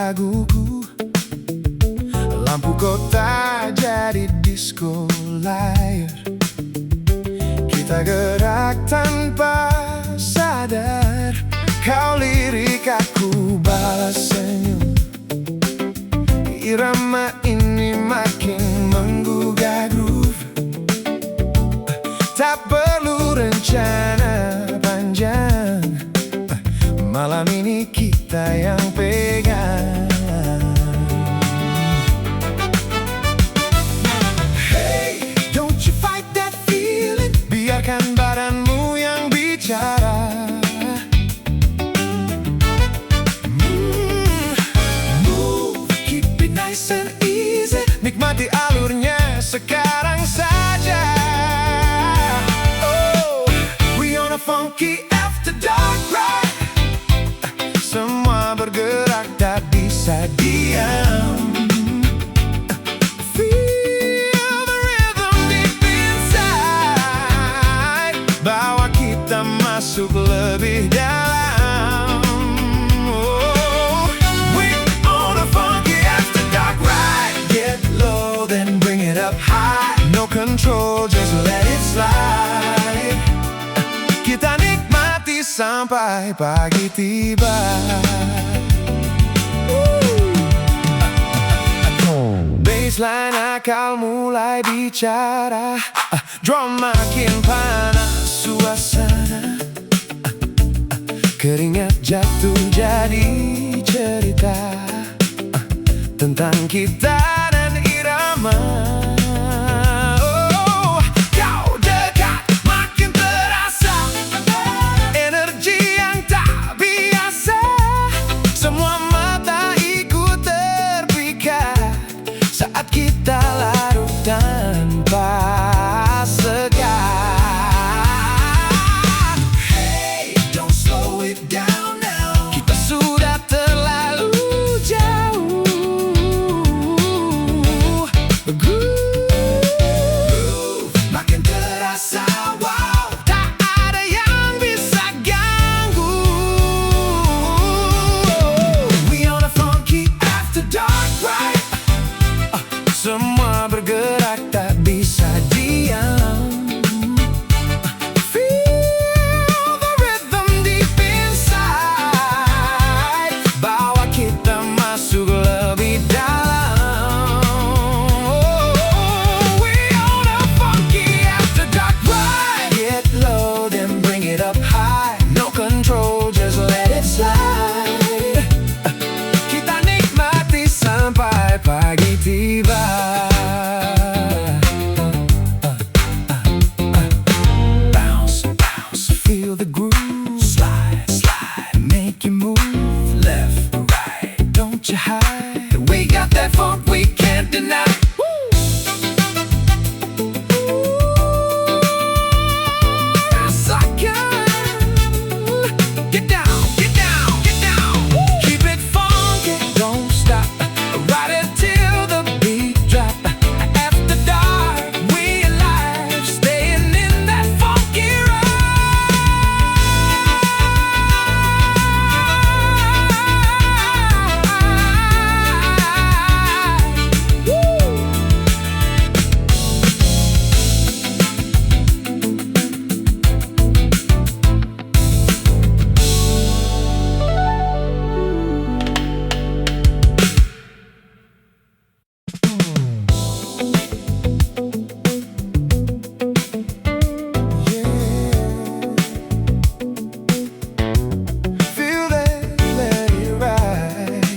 laguku. Lampu kota jadi disco layar. Kita gerak tanpa sadar. Kau lirik, aku balas senyum. Irama ini makin menggugah groove. Tak perlu rencana panjang, malam ini kita yang pegang. Hey, don't you fight that feeling. Biarkan badanmu yang bicara. Move, keep it nice and easy. Nikmati alurnya sekarang saja. Oh, we on a funky after dark ride. Semua bergerak, tak bisa diam. Feel the rhythm deep inside. Bawa kita masuk lebih dalam. Oh, we on a funky after dark ride. Get low, then bring it up high. No control, just let it slide. Kita nikmati sampai pagi tiba. Baseline akal mulai bicara. Drum makin panas suasana. Keringat jatuh jadi cerita tentang kita dan irama. Saat kita larut tanpa sekat. Hey, don't slow it down now. Kita sudah terlalu jauh. Groove makin terasa, wow. Tak ada yang bisa ganggu. We on a funky after dark ride. Semua bergerak, tak bisa diam. Feel the rhythm deep inside. Bawa kita masuk lebih dalam. Oh, we on a funky after dark ride. Get low, then bring it up high. No control, just let it slide. Kita nikmati sampai pagi tiba. Bounce, bounce, feel the groove. Slide, slide, make you move. Left, right, don't you hide. We got that funk we can't deny. Get down, get down, get down. Keep it funky, don't stop. Ride it till the beat drop. After dark, we alive, staying in that funky ride. Woo! Feel that, let it ride.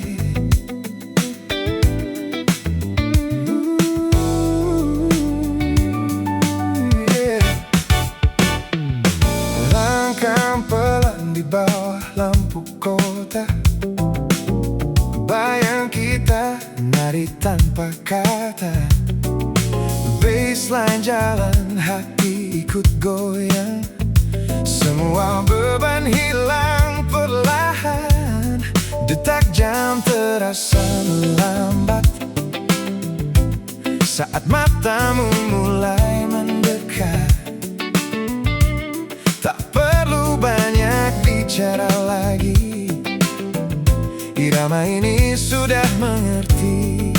Yeah. Langkah pelan di bawah lampu kota. Bayang kita nari tanpa kata. Baseline jalan, hati ikut goyang. Semua beban hilang perlahan. Detak jam terasa lambat saat matamu mulai mendekat. Tak perlu banyak bicara lagi. Irama ini sudah mengerti.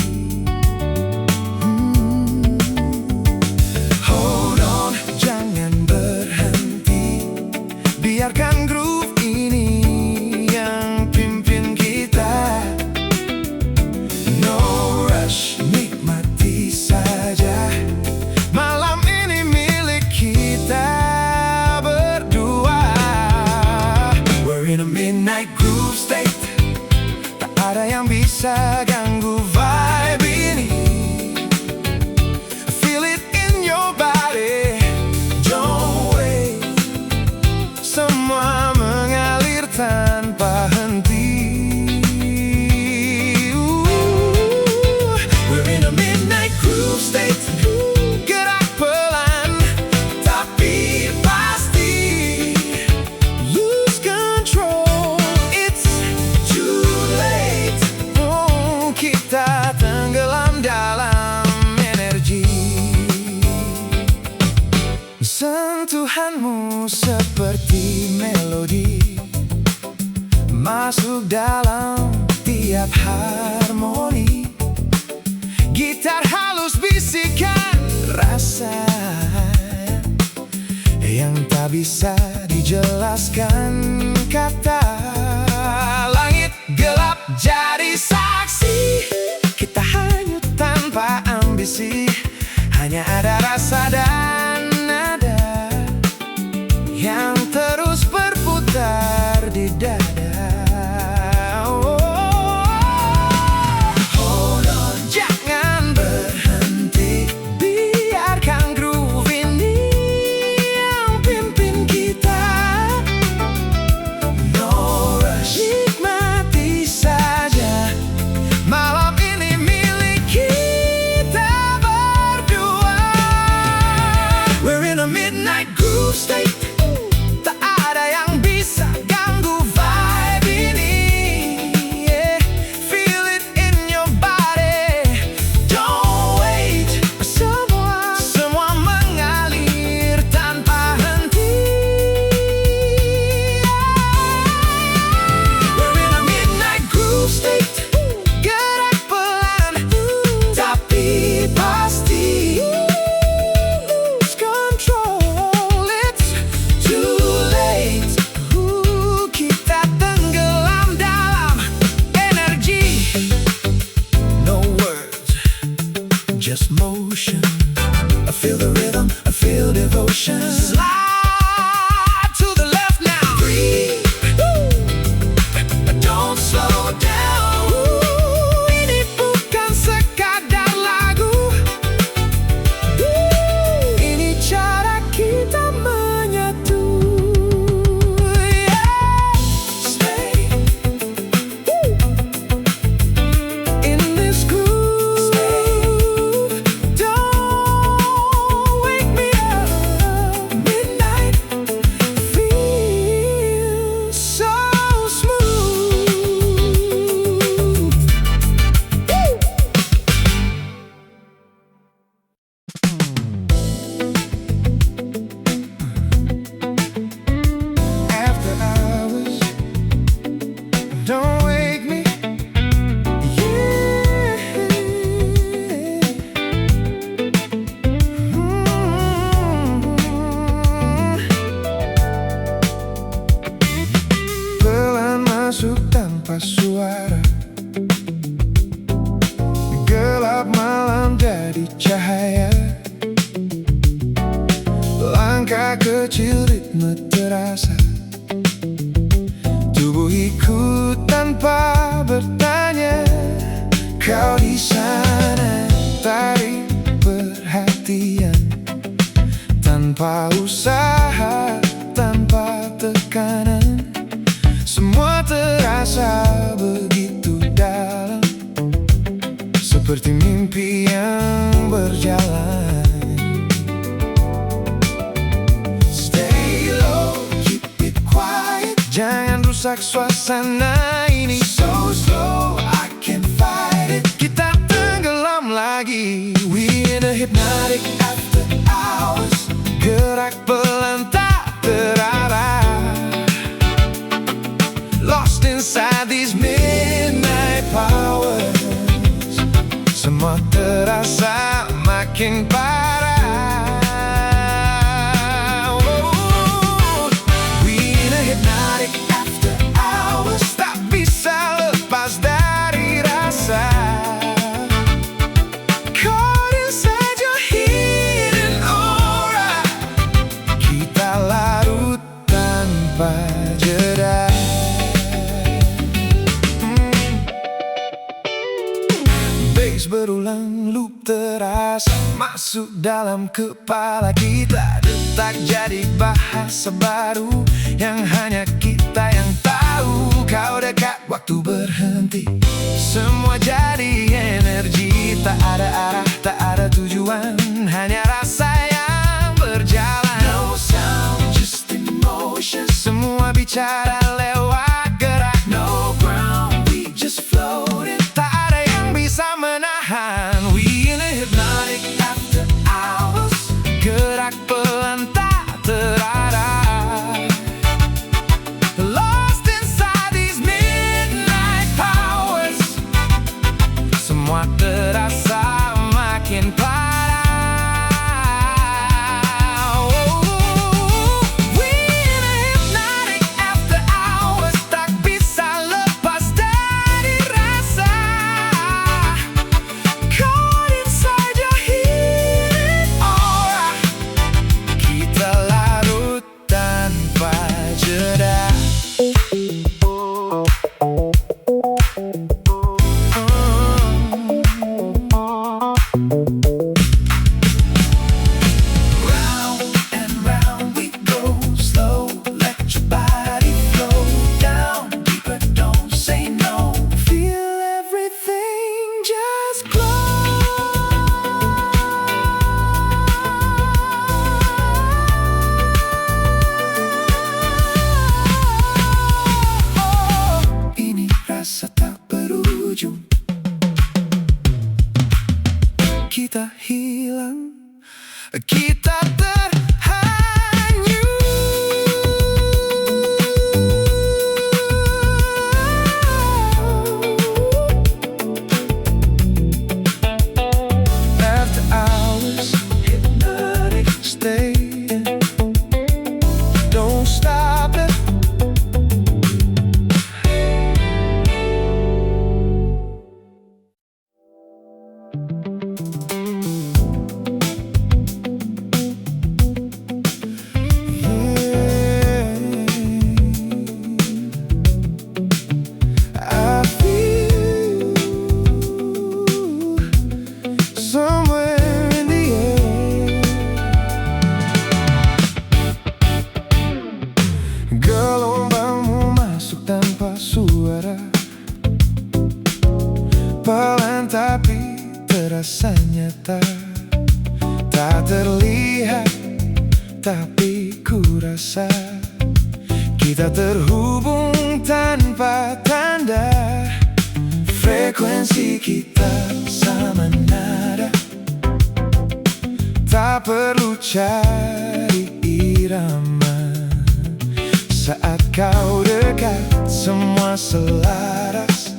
Hold on, jangan berhenti. Biarkan groove ini yang pimpin kita. No rush, nikmati saja. Malam ini milik kita berdua. We're in a midnight groove state. Tak ada yang bisa ganggu vibe ini. Feel it in your body. Don't wait. Semua mengalir tanpa henti. We're in a midnight groove state. Gerak pelan tapi pasti. Lose control, it's too late. Oh, kita tenggelam dalam energi. Sentuhanmu seperti melodi, masuk dalam tiap harmoni. Gitar halus bisikan rasa yang tak bisa dijelaskan kata. Langit gelap jadi saksi. Kita hanyut tanpa ambisi. Hanya ada rasa dan nada yang terus berputar di dada. Hold on, jangan berhenti. Biarkan groove ini yang pimpin kita. No rush, nikmati saja. Malam ini milik kita berdua. We're in a midnight groove state. Tak ada yang bisa ganggu vibe ini. Yeah. Feel it in your body. Don't wait. Semua mengalir tanpa henti. We're in a midnight groove state. Gerak pelan tapi pasti. Lose control, it's too late. Kita tenggelam dalam energi. No words, just motion. I feel the rhythm, I feel devotion. Slide to the left now. Breathe. Don't slow down. Ini bukan sekadar lagu. Ini cara kita menyatu. Yeah. Stay in this groove. Don't wake me up. Midnight feels so smooth. After hours, don't wake me. Yeah. Pelan masuk tanpa suara. Gelap malam jadi cahaya. Langkah kecil ritme terasa. Tubuh ikut tanpa bertanya. Kau di sana tarik perhatian. Tanpa usaha, tanpa tekanan. Semua terasa begitu dalam. Seperti mimpi yang berjalan. Stay low, keep it quiet. Jangan rusak suasana ini. So slow, I can't fight it. Kita tenggelam lagi. We in a hypnotic after hours. Gerak pelan tak terarah. Lost inside these midnight semua terasa makin parah. Oh, we in a hypnotic after hours, tak bisa lepas dari rasa. Caught inside your hidden aura, kita larut tanpa jeda. Bass berulang, loop terasa masuk dalam kepala kita. Detak jadi bahasa baru yang hanya kita yang tahu. Kau dekat, waktu berhenti, semua jadi energi. Tak ada arah, tak ada tujuan, hanya rasa yang berjalan. No sound, just emotion, semua bicara lewat gerak. No ground, we just floating, tak ada yang bisa menahan. We in a hypnotic after hours, gerak pelan tak terarah. Lost inside these midnight powers, semua terasa makin parah. Oh, we in a hypnotic after hours, tak bisa lepas dari rasa. Caught inside your hidden aura, kita larut tanpa jeda. Round and round we go, slow, let your body flow down deeper, don't say no. Feel everything just glow. Ini rasa tak berujung, kita hilang, kita terhanyut. After hours, hypnotic stay, don't stop it. I feel somewhere in the air. Gelombangmu masuk tanpa suara, pelan tapi terasa nyata. Tak terlihat tapi ku rasa kita terhubung tanpa tanda. Frekuensi kita sama nada, tak perlu cari irama. Saat kau dekat, semua selaras,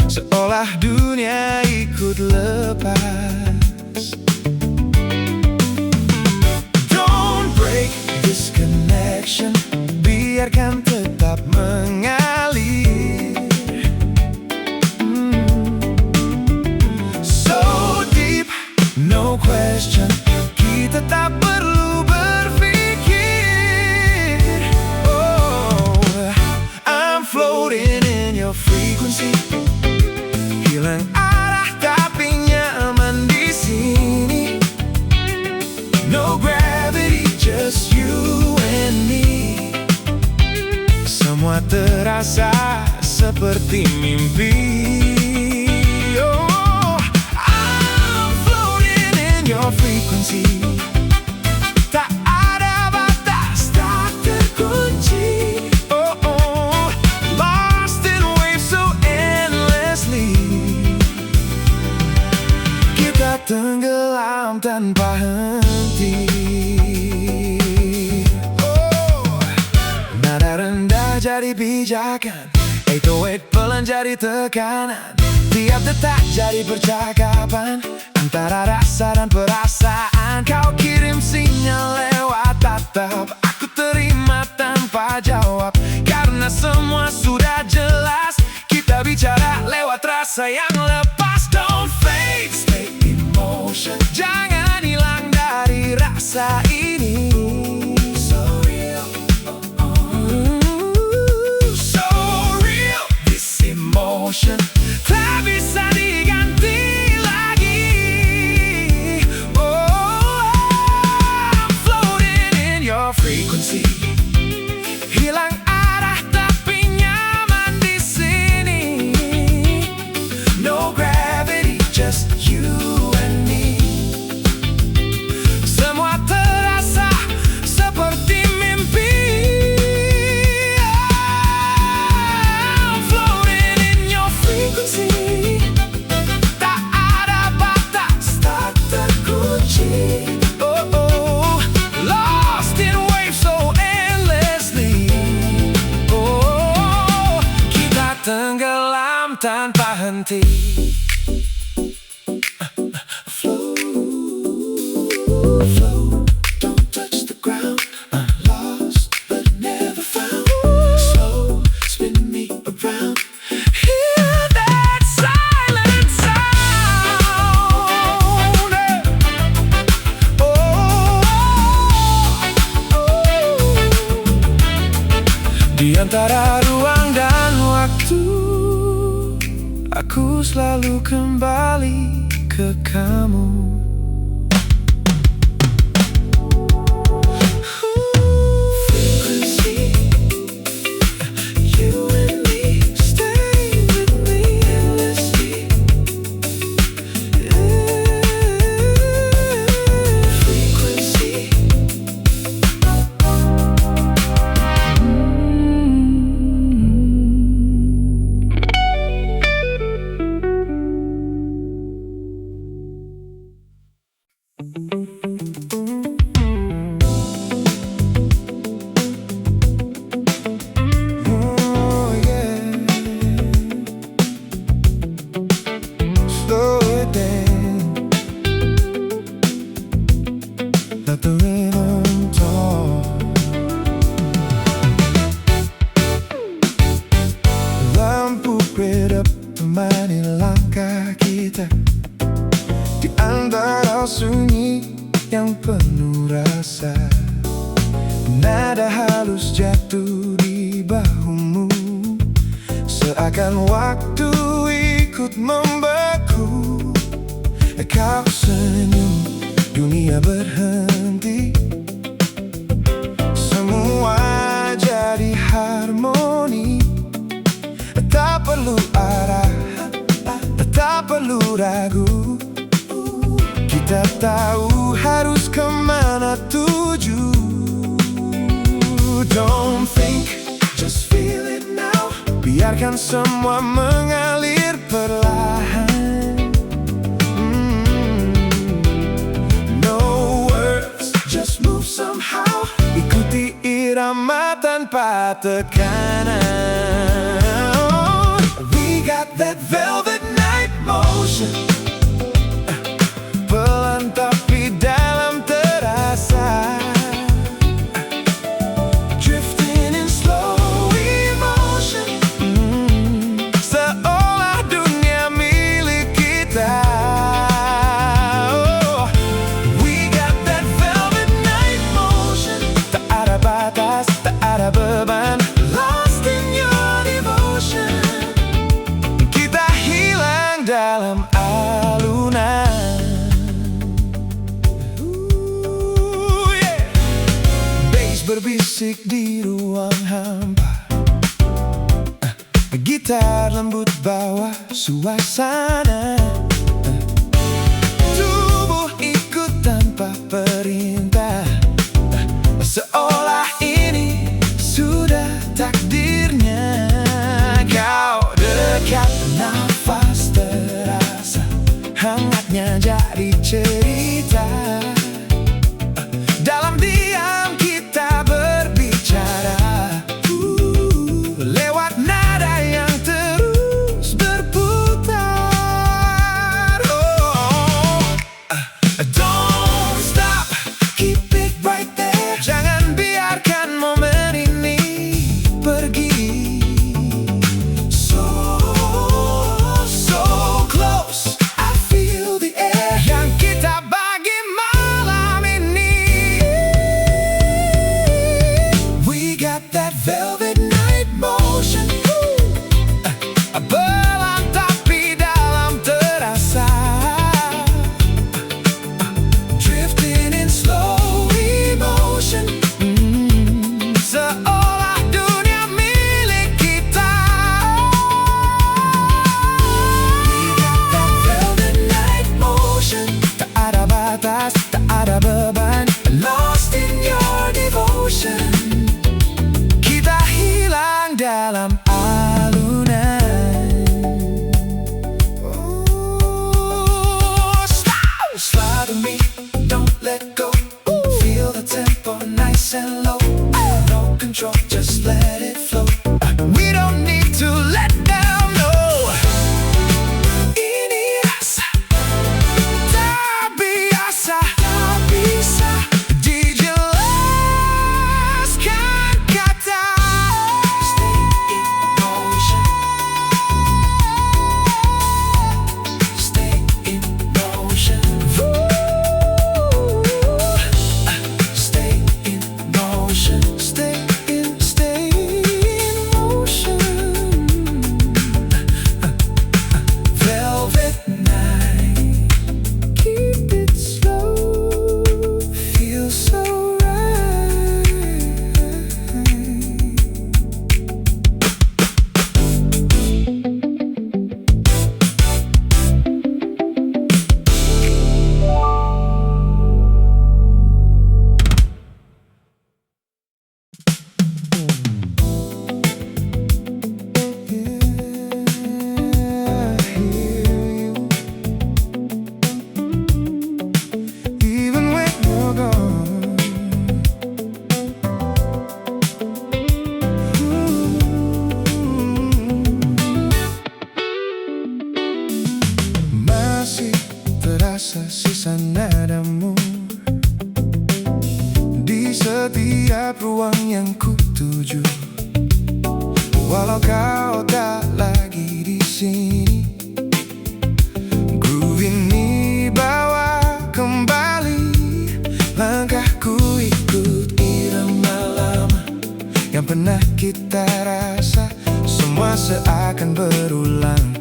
seolah dunia ikut lepas. Don't break this connection, biarkan tetap mengalir. So deep, no question, kita tak perlu berpikir. Oh, I'm floating in your frequency, hilang arah tapi nyaman di sini. No gravity, just you and me. Semua terasa seperti mimpi. Oh, I'm floating in your frequency, tak ada batas, tak terkunci. Oh, oh, lost in waves so endlessly, kita tenggelam tanpa henti. Oh, nada rendah jadi pijakan, 808 pelan jadi tekanan. Setiap detak jadi percakapan antara rasa dan perasaan. Kau kirim sinyal lewat tatap, aku terima tanpa jawab. Karena semua sudah jelas, kita bicara lewat rasa yang lepas. Don't fake, stay in motion. Jangan hilang dari rasa ini. So real, so real. This emotion tak bisa diganti lagi. Oh, I'm floating in your frequency. Hilang arah tapi nyaman di sini. No gravity, just you and me. Semua terasa seperti mimpi. I'm floating in your frequency. Tak ada batas, tak terkunci. Oh, oh, lost in waves so endlessly. Oh, kita tenggelam tanpa henti. Float, don't touch the ground. Lost but never found. Slow, spin me around. Hear that silent sound. Oh, di antara ruang dan waktu, aku selalu kembali ke kamu. Frequency, you and me, stay with me endlessly. Frequency. Oh yeah, slow it down, let the rhythm talk. Lampu redup menemani langkah kita di antara sunyi yang penuh rasa. Nada halus jatuh di bahumu, seakan waktu ikut membeku. Kau senyum, dunia berhenti. Semua jadi harmoni. Tak perlu arah, tak perlu ragu. Kita tahu harus kemana tuju. Don't think, just feel it now. Biarkan semua mengalir perlahan. No words, just move somehow. Ikuti irama tanpa tekanan. We got that velvet night motion. Pelan tapi dalam terasa. Drifting in slow emotion. Seolah dunia milik kita. Oh, we got that velvet night motion. Tak ada batas, tak ada beban. Lost in your devotion. Kita hilang dalam alunan. Yeah. Bass berbisik di ruang hampa. Gitar lembut bawa suasana. Tubuh ikut tanpa perintah. Seolah ini sudah takdirnya. Kau dekat, nafas terasa, hangatnya jadi cerita. Dalam diam kita berbicara, lewat nada yang terus berputar. terasa sisa nadamu di setiap ruang yang kutuju. Walau kau tak lagi di sini, groove ini bawa kembali langkahku, ikut irama lama yang pernah kita rasa. Semua seakan berulang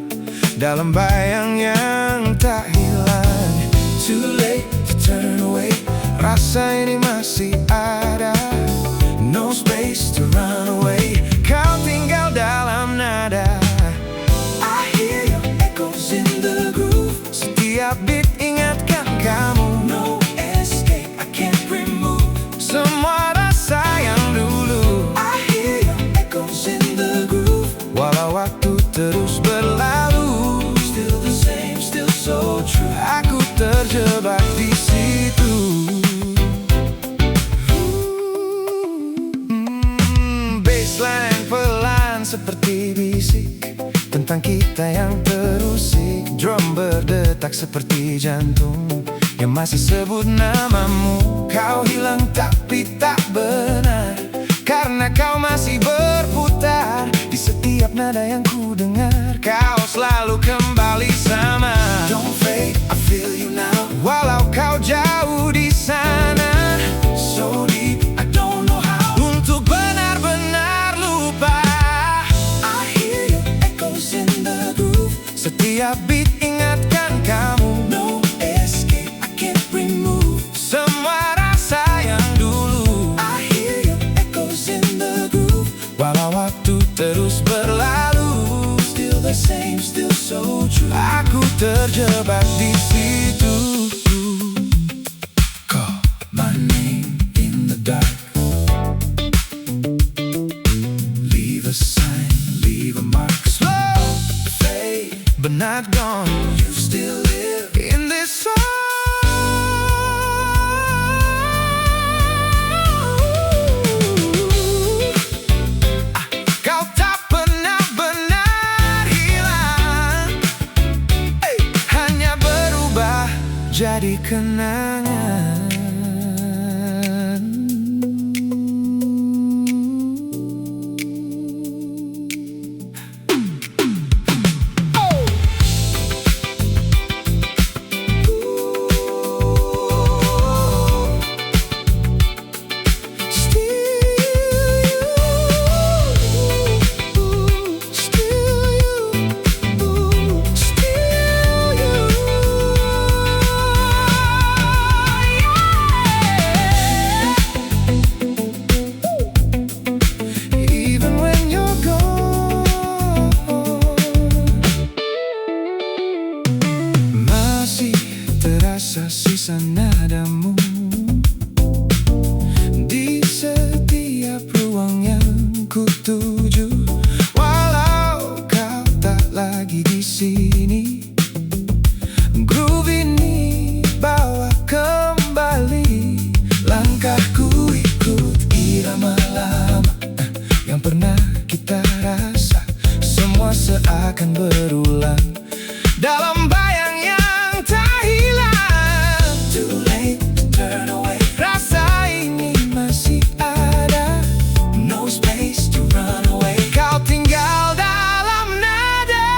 dalam bayang yang tak hilang. Too late to turn away, rasa ini masih ada. No space to run away, kau tinggal dalam nada. I hear your echoes in the groove, setiap beat ingatkan kamu. No escape, I can't remove semua rasa yang dulu. I hear your echoes in the groove, walau waktu terus berlalu. Still the same, still so true. Aku terjebak di situ. Bassline pelan seperti bisik tentang kita yang terusik. Drum berdetak seperti jantung yang masih sebut namamu. Kau hilang tapi tak benar, karena kau masih berputar di setiap nada yang ku dengar. Kau selalu kembali sama. Don't fade, I feel you now. Walau kau jauh di sana, so deep, I don't know how untuk benar-benar lupa. I hear your echoes in the groove, setiap beat ingatkan kamu. No escape, I can't remove semua rasa yang dulu. I hear your echoes in the groove, walau waktu terus berlalu. Still the same, still so true. Aku terjebak di situ. Call my name in the dark, leave a sign, leave a mark. Slow fade, but not gone. You still live in this song. Kau tak pernah benar hilang, hanya berubah jadi kenangan. Terasa sisa nadamu di setiap ruang yang kutuju. Walau kau tak lagi di sini, groove ini bawa kembali langkahku, ikut irama lama yang pernah kita rasa. Semua seakan berulang dalam bayang yang tak hilang. Too late to turn away, rasa ini masih ada. No space to run away, kau tinggal dalam nada.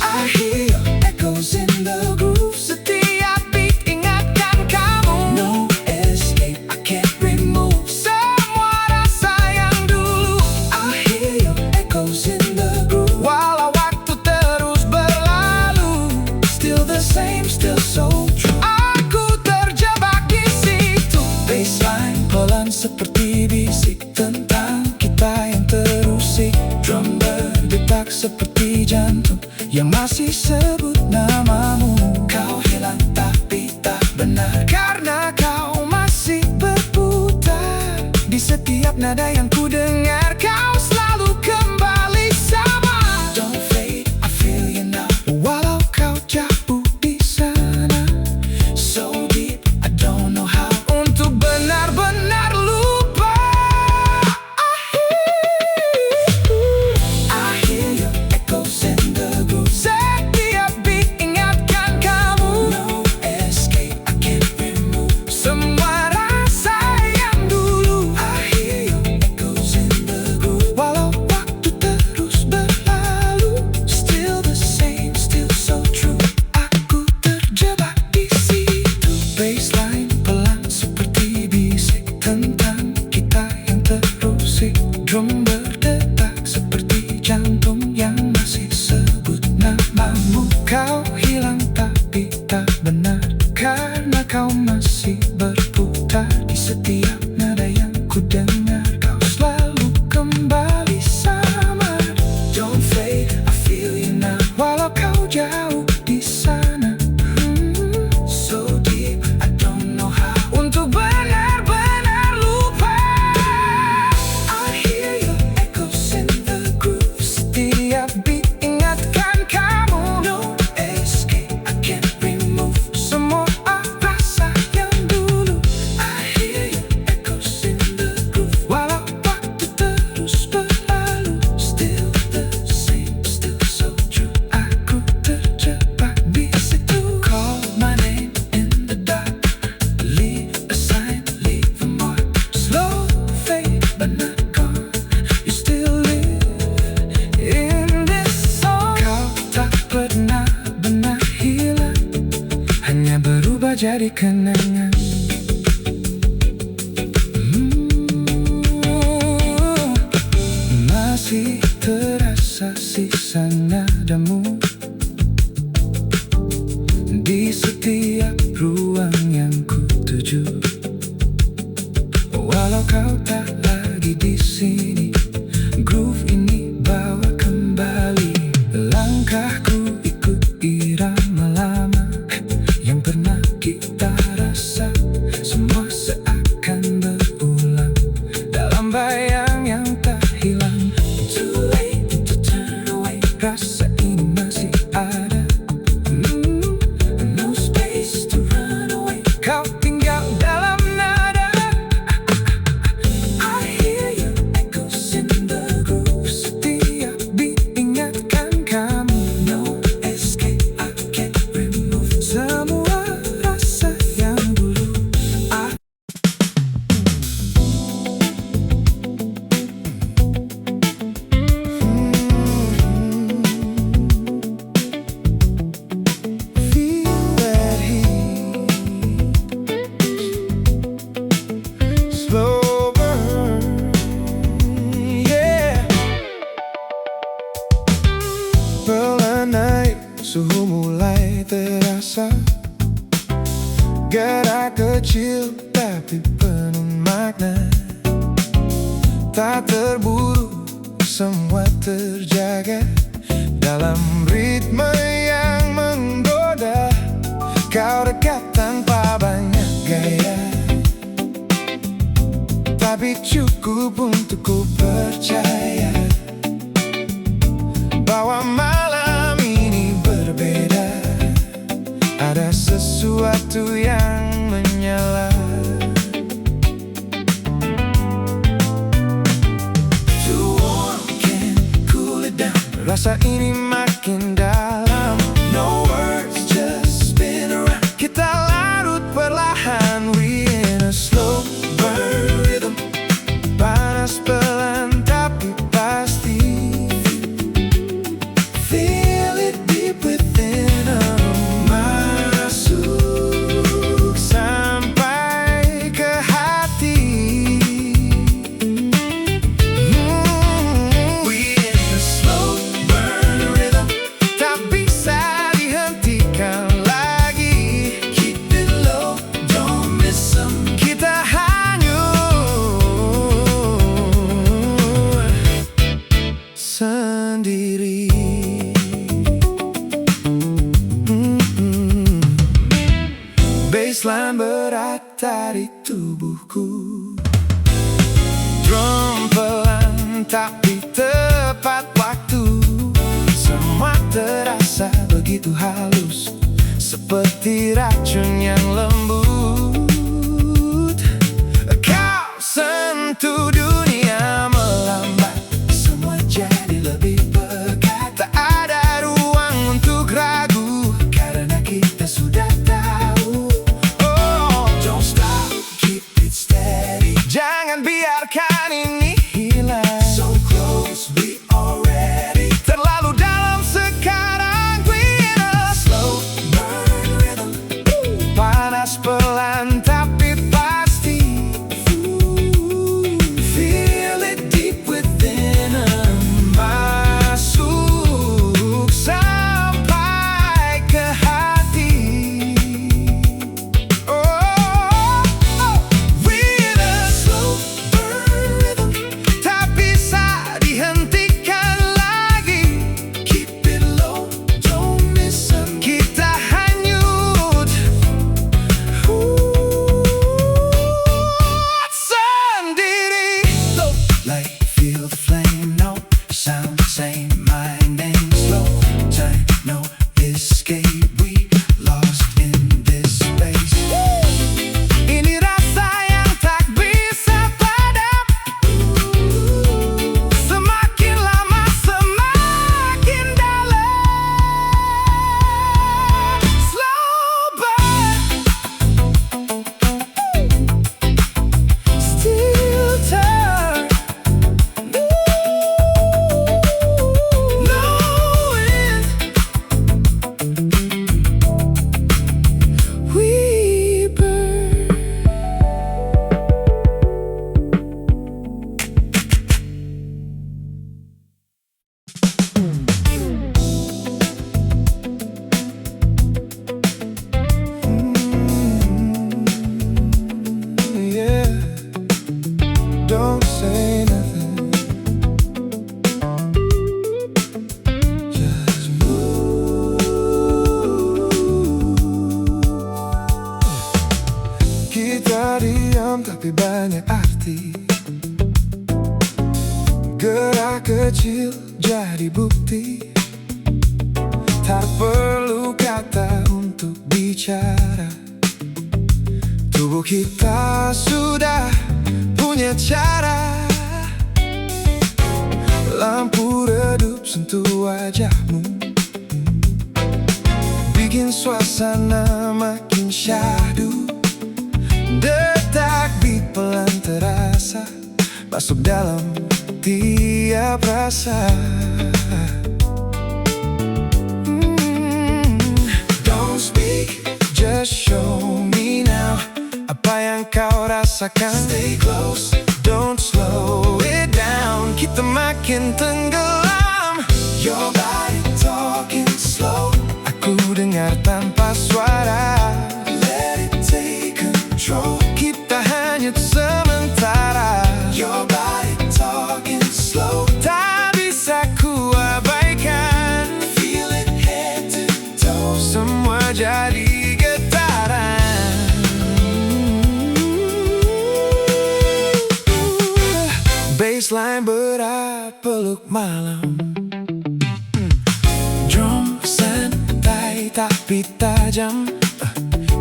I hear your echoes in the groove, setiap beat ingatkan kamu. No escape, I can't remove semua rasa yang dulu. I hear your echoes in the groove, walau waktu terus berlalu. Still the same, still so true. Aku terjebak di situ. Bassline pelan seperti bisik tentang kita yang terusik. Drum berdetak seperti jantung yang masih sebut namamu. Kau hilang tapi tak benar, karena kau masih berputar di setiap nada yang ku dengar. Kau selalu kembali sama. Don't fade, I feel you now. Walau kau jauh di sana, so deep, I don't know how untuk benar-benar lupa. I hear your echoes in the groove, setiap jadi kenangan. Masih terasa sisa nadamu di setiap ruang yang ku tuju. Walau kau tak lagi di sini, groove ini bawa kembali langkahku, ikut irama lama yang pernah kita rasa. Semua seakan berulang dalam bayang yang tak hilang. Too late to turn away, rasa ini masih ada. No space to run away, kau tinggal dalam nada. I hear you echoes in the groove, setiap beat ingatkan kamu. No escape, I can't remove semua rasa yang dulu. Feel that heat, slow burn, yeah. Pelan naik, suhu mulai terasa. Gerak kecil tapi penuh makna. Tak terburu, semua terjaga dalam ritme yang menggoda. Kau dekat tanpa banyak gaya, tapi cukup untuk ku percaya bahwa malam ini berbeda. Ada sesuatu yang menyala. Too warm, can't cool it down. Rasa ini makin dalam. No words, just spin around. Kita larut perlahan, we in a slow burn rhythm. Panas pelan tapi pasti. Feel it deep within, masuk sampai ke hati. We in a slow burn rhythm, tak bisa dihentikan lagi. Keep it low, don't miss them. Kita hanyut sendiri. Baseline berata di tubuhku. Drum pelan tapi tepat waktu. Semua terasa begitu halus, seperti racun yang lembut. Kau sentuh dunia melambat, semua jadi lebih pekat. Tak ada ruang untuk ragu, karena kita sudah tahu. Oh, don't stop, keep it steady. Jangan biarkan ini hilang. So close, we already. Terlalu dalam sekarang, we in a slow burn rhythm. Panas tapi banyak arti. Gerak kecil jadi bukti, tak perlu kata untuk bicara. Tubuh kita sudah punya cara. Lampu redup sentuh wajahmu, bikin suasana makin syahdu. Detak beat pelan terasa, masuk dalam tiap rasa. Don't speak, just show me now apa yang kau rasakan. Stay close, don't slow it down, kita makin tenggelam. Your body talking slow, aku dengar tanpa suara. Let it take control, kita hanyut sementara. Your body talking slow, tak bisa ku abaikan. Feel it head to toe, semua jadi getaran. Baseline berat, peluk malam. Drum santai tapi tajam.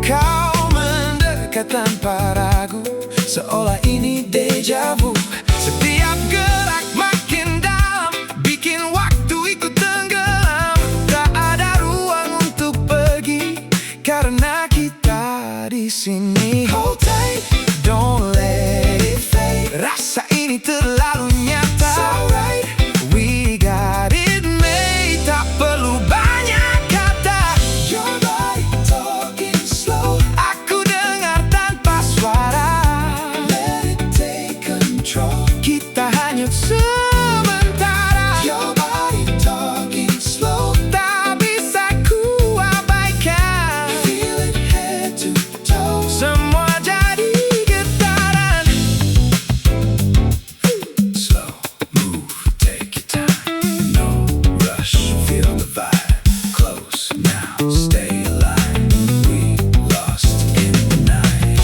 Kau mendekat tanpa ragu, seolah ini deja vu. Setiap gerak makin dalam, bikin waktu ikut tenggelam. Tak ada ruang untuk pergi, karena kita di sini. Hold tight, don't let it fade. Rasa ini terlalu nyata. So right, we got it made. Tak perlu banyak kata. Your body talking slow, aku dengar tanpa suara. Let it take control, kita hanyut sementara. Your body talking slow, tak bisa ku abaikan. Feel it head to toe, semua jadi getaran. Slow move, take your time, no rush, feel the vibe. Close now, stay alive, we lost in the night.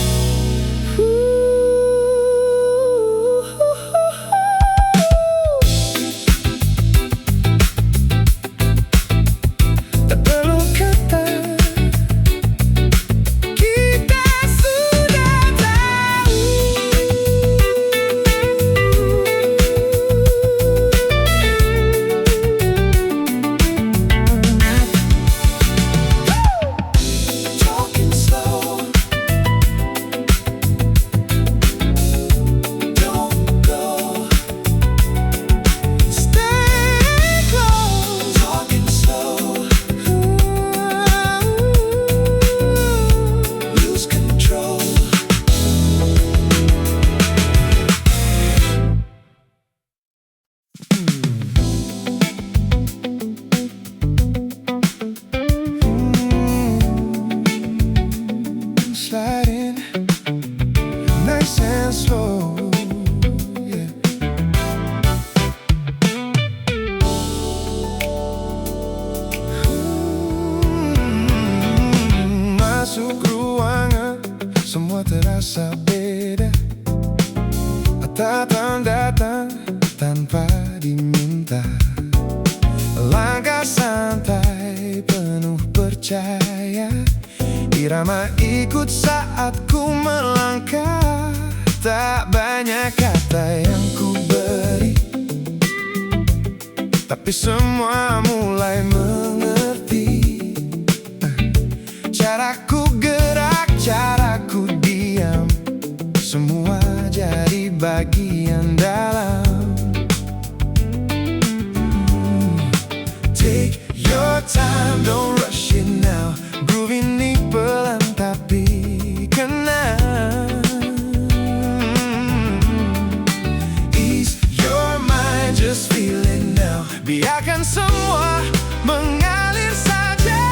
Tak perlu kata, kita sudah tahu. Talking slow, don't go, stay close. Talking slow, lose control. Sliding nice and slow, yeah. Masuk ruangan, semua terasa beda. Datang tanpa diminta. Langkah santai penuh percaya. Irama ikut saat ku melangkah. Tak banyak kata yang ku beri, tapi semua mulai mengerti. Caraku gerak, caraku diam, semua jadi bagian dalam. Take your time, don't rush it now. Groove ini pelan tapi kena. Ease your mind, just feel it now. Biarkan semua mengalir saja.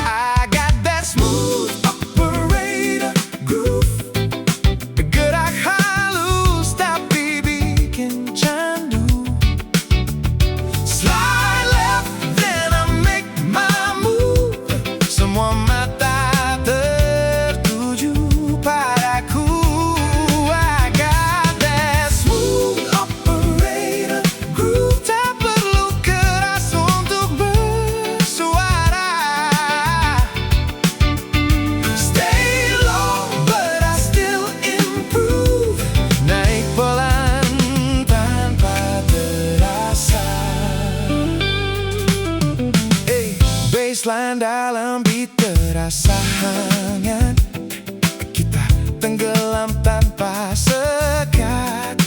I got that smooth operator groove. Gerak halus tapi bikin candu. Slide left, then I make my move. Semua Baseline dalam beat terasa hangat, kita tenggelam tanpa sekat.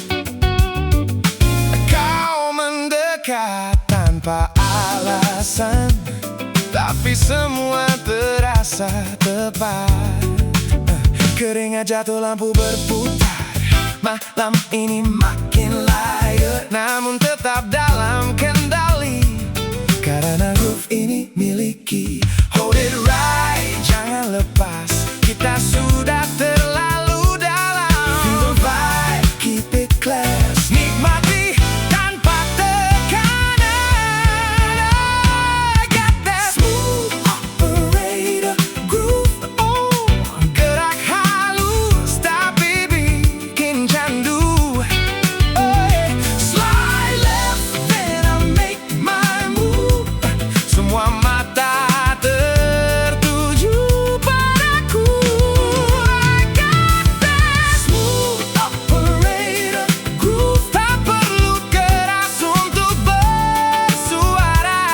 Kau mendekat tanpa alasan, tapi semua terasa tepat. Keringat jatuh, lampu berputar, malam ini makin layar, namun tetap dalam kendali, karena groove ini miliki. Hold it right, jangan lepas, kita sudah terlalu dalam. Feel the vibe, keep it class, nikmati tanpa tekanan. I got that smooth operator groove, oh, gerak halus tapi bikin candu. Oh yeah, slide left then I make my move. Semua mata tertuju padaku. I got that smooth operator groove, tak perlu keras untuk bersuara.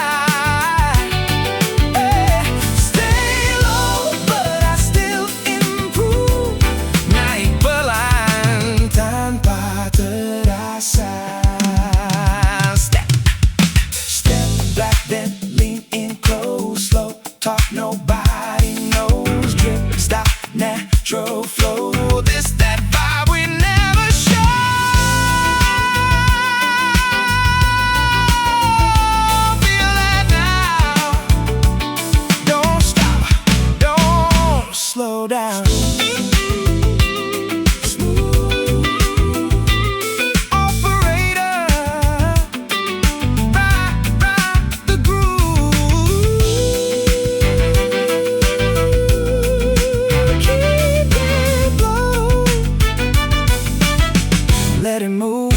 Stay low but I still improve, naik pelan tanpa terasa. Step back then lean in close, slow talk nobody knows, drip stop natural flow, this that vibe we never show. Feel that now, don't stop, don't slow down. Smooth operator, ride the groove. Keep it low, let it move.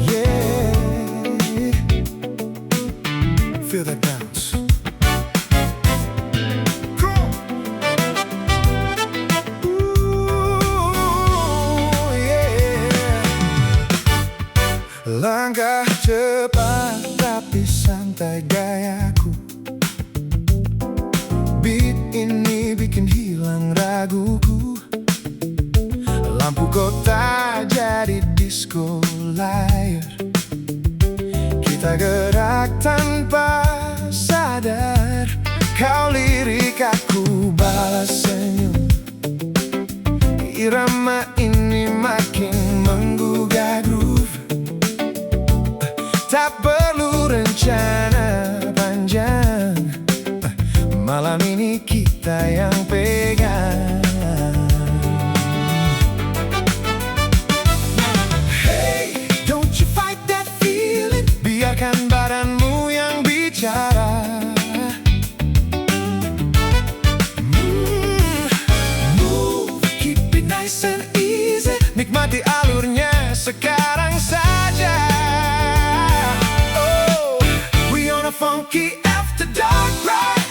Yeah, feel that bounce. Ooh, yeah. Langkah cepat tapi santai gayaku, beat ini bikin hilang raguku. Lampu kota jadi disco layar, kita gerak tanpa sadar. Kau lirik, aku balas senyum, irama ini makin menggugah groove. Tak perlu rencana panjang, malam ini kita yang pegang. Hey, don't you fight that feeling, biarkan badanmu yang bicara. Move, keep it nice and easy, nikmati alurnya sekarang saja. Oh, we on a funky after dark ride,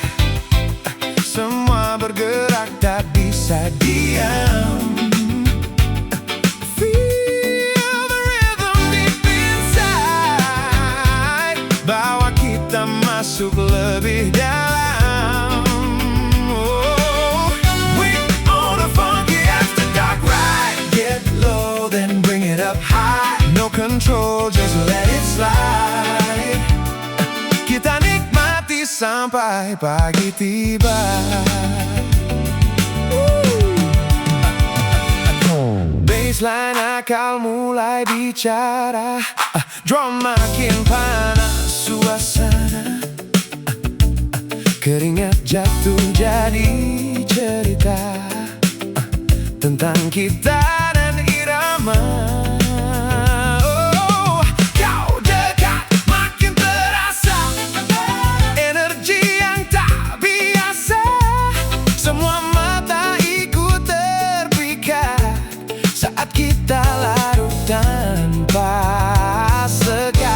semua bergerak tak bisa diam. Feel the rhythm deep inside, bawa kita masuk lebih dalam. Oh, we on a funky after dark ride, get low then bring it up high, no control just let it slide. Kita nikmati sampai pagi tiba. Baseline akal mulai bicara, drum makin panas suasana, keringat jatuh jadi cerita tentang kita dan irama. Oh, kau dekat makin terasa, energi yang tak biasa, semua mata ikut terpikat saat kita larut tanpa sekat.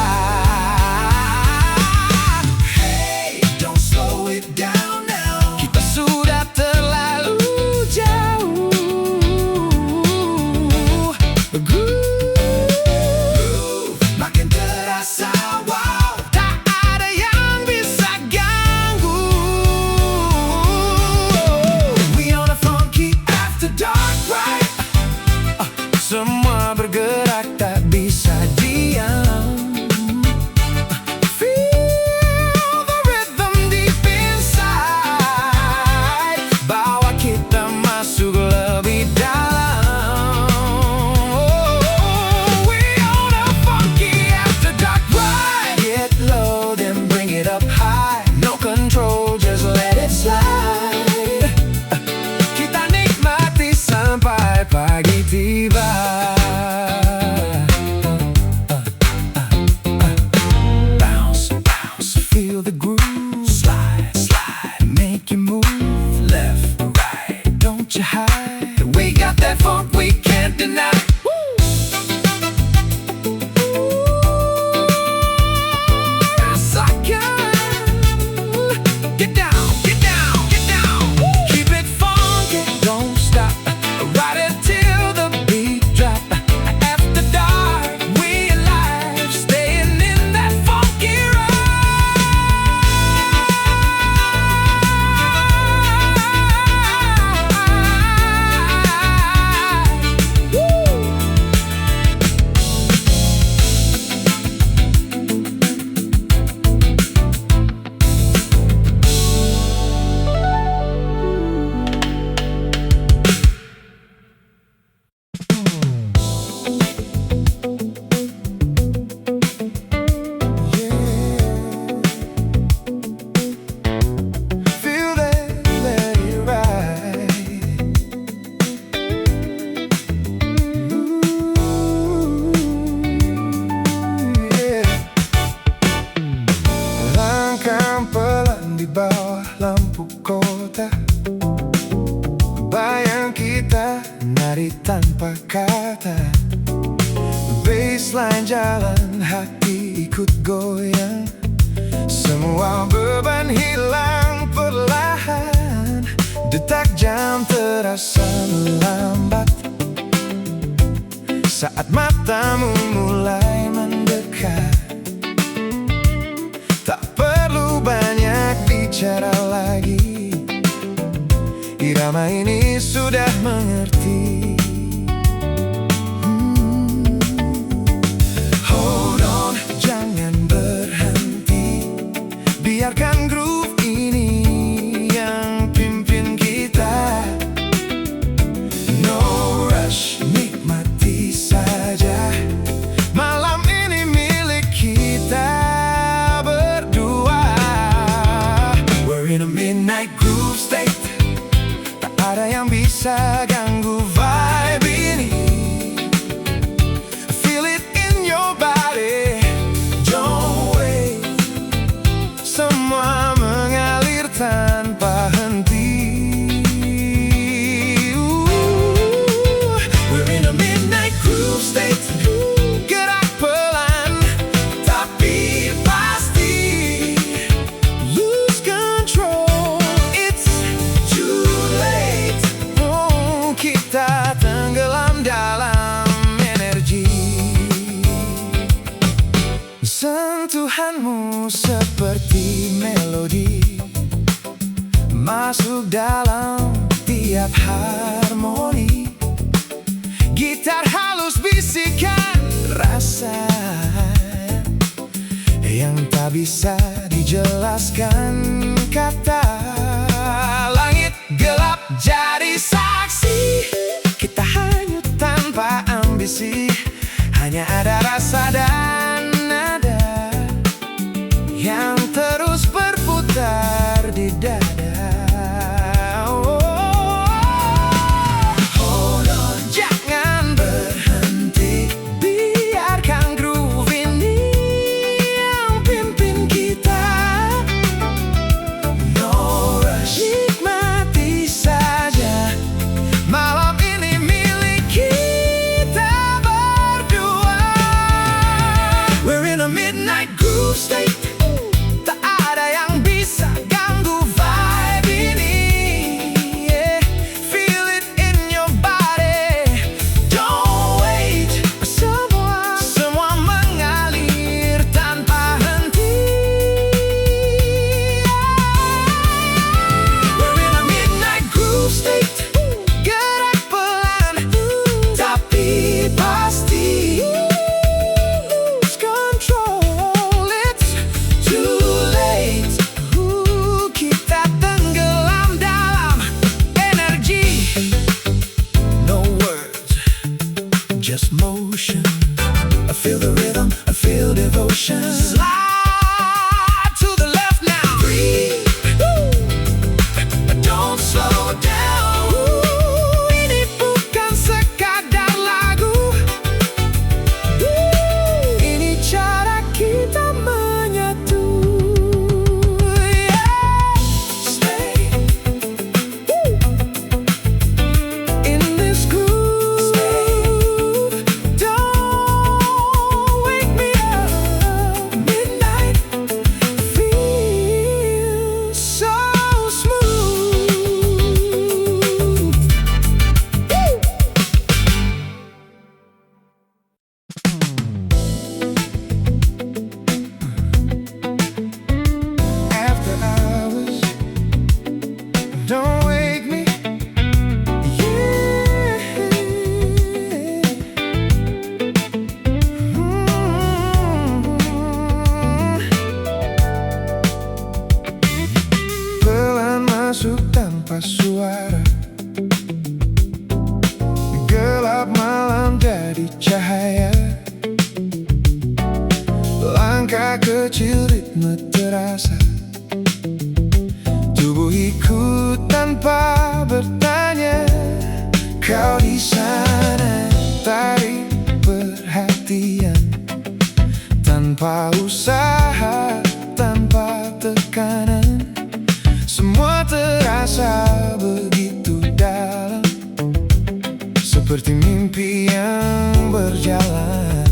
tanpa kata. Baseline jalan, hati ikut goyang. Semua beban hilang perlahan. Detak jam terasa melambat saat matamu mulai mendekat. Tak perlu banyak bicara lagi, irama ini sudah mengerti. Hold on, jangan berhenti. Biarkan groove ini yang pimpin kita. No rush, nikmati saja. Malam ini milik kita berdua. We're in a midnight groove state. Tak ada yang bisa ganggu vibe ini. Feel it in your body. Don't wait. Semua mengalir tanpa henti. We're in a midnight groove state. Gerak pelan tapi pasti. Lose control, it's too late. Oh, kita tenggelam dalam energi. Sentuhanmu seperti melodi, masuk dalam tiap harmoni. Gitar halus bisikan rasa yang tak bisa dijelaskan kata. Langit gelap jadi saksi, kita hanyut tanpa ambisi. Hanya ada rasa dan nada yang terus berputar di dada. Hold on, jangan berhenti. Biarkan groove ini yang pimpin kita. No rush, nikmati saja. Malam ini milik kita berdua. We're in a midnight groove state. Tak ada yang bisa ganggu vibe ini. Yeah. Feel it in your body. Don't wait. Semua mengalir tanpa henti. We're in a midnight groove state. Gerak pelan tapi pasti. Lose control, it's too late. Kita tenggelam dalam energi. No words, just motion. I feel the rhythm, I feel devotion. Slide to the left now. Breathe. Don't slow down. Ini bukan sekadar lagu. Ini cara kita menyatu. Yeah. Stay in this groove. Don't wake me up. Midnight feels so smooth. After hours, don't wake me. Yeah. Pelan masuk tanpa suara. Gelap malam jadi cahaya. Langkah kecil ritme terasa. Tubuh ikut tanpa bertanya. Kau di sana tarik perhatian. Tanpa usaha, tanpa tekanan. Semua terasa begitu dalam. seperti mimpi yang berjalan.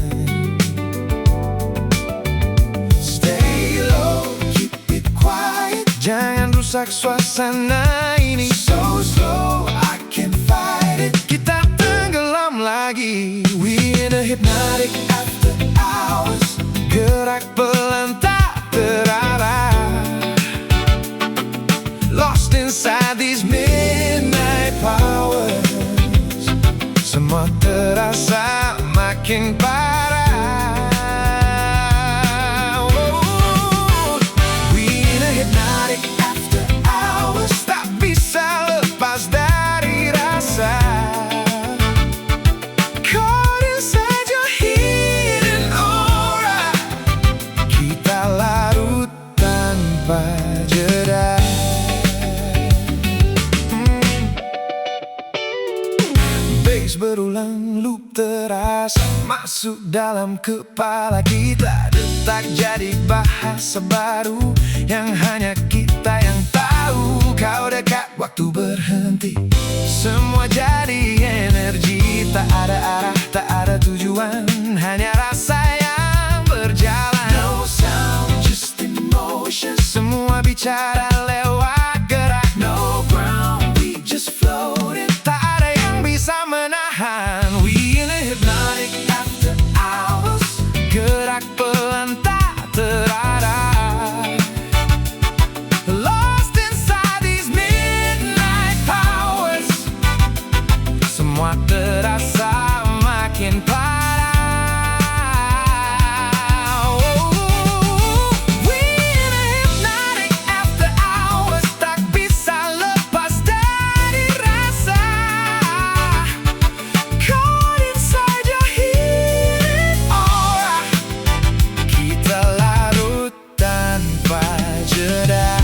Stay low, keep it quiet, jangan rusak suasana ini. So slow, I can't fight it. Kita tenggelam lagi. We in a hypnotic after hours. Gerak pelan tak terarah, lost inside these midnight powers. Semua terasa makin parah. Oh, we in a hypnotic after hours. Tak bisa lepas dari rasa. Caught inside your hidden aura. Kita larut tanpa jeda. Bass berulang, loop terasa masuk dalam kepala kita. Detak jadi bahasa baru yang hanya kita yang tahu. Kau dekat, waktu berhenti, semua jadi energi. Tak ada arah, tak ada tujuan, hanya rasa yang berjalan. No sound, just emotion. Semua bicara lewat gerak. No ground, we just floating. Tak ada yang bisa menahan. We in a hypnotic after hours. Gerak pelan tak terarah, lost inside these midnight powers. Semua terasa makin parah. Oh, we in a hypnotic after hours. Tak bisa lepas dari rasa. Caught inside your hidden aura. Kita larut tanpa jeda.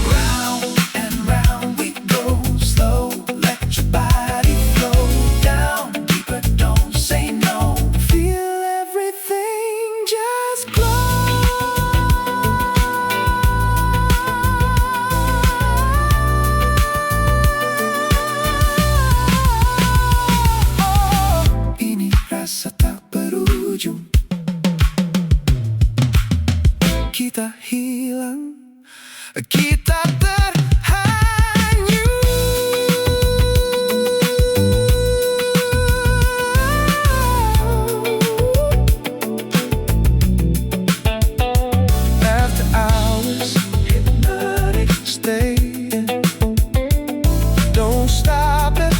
Round and round we go, slow, let your body flow down deeper, don't say no. Feel everything just glow. Ini rasa tak berujung. Kita hilang, kita terhanyut. After hours, hypnotic stay. Don't stop it.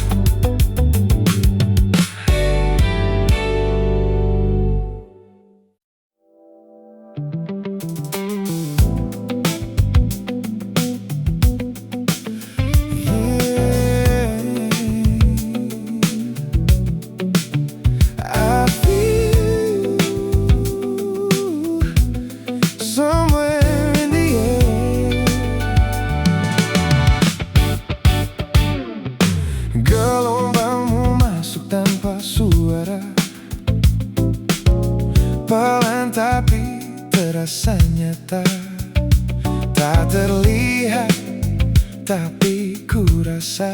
I feel somewhere in the air. Gelombangmu masuk tanpa suara, pelan tapi terasa nyata. Tak terlihat tapi ku rasa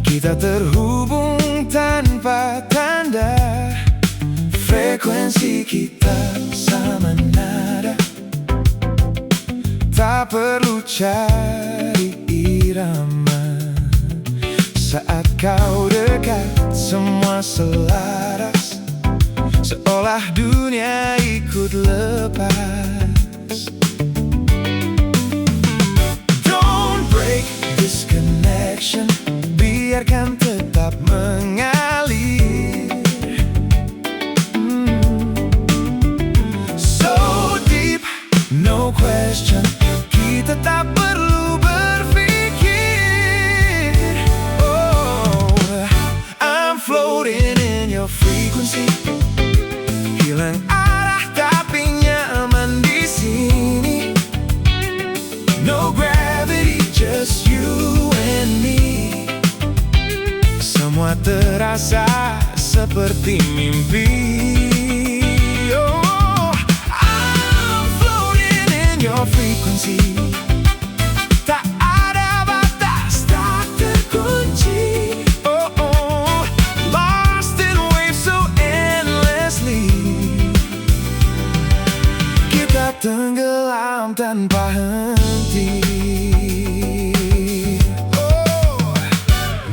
kita terhubung tanpa tanda. Frekuensi kita sama nada, tak perlu cari irama. Saat kau dekat, semua selaras, seolah dunia ikut lepas. Don't break this connection, biarkan tetap mengalir. So deep, no question, kita tak perlu berpikir. Oh, I'm floating in your frequency, hilang arah tapi nyaman di sini. No gravity, just you and me. Semua terasa seperti mimpi. Oh, your frequency. Tak ada batas, tak terkunci. Oh, oh, lost in waves so endlessly. Kita tenggelam tanpa henti. Oh,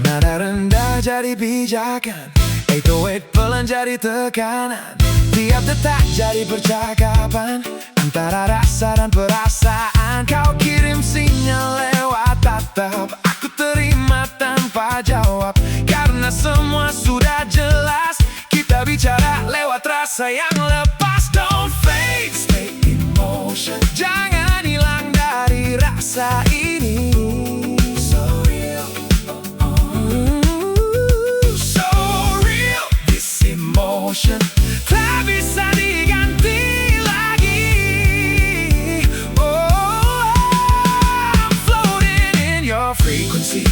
nada rendah jadi pijakan, 808 pelan jadi tekanan. Tiap detak jadi percakapan antara rasa dan perasaan. Kau kirim sinyal lewat tatap, aku terima tanpa jawab. Karena semua sudah jelas, kita bicara lewat rasa yang lepas. Don't fake, stay in motion. Jangan hilang dari rasa ini. So real, so real, this emotion tak bisa diganti lagi. Oh, I'm floating in your frequency.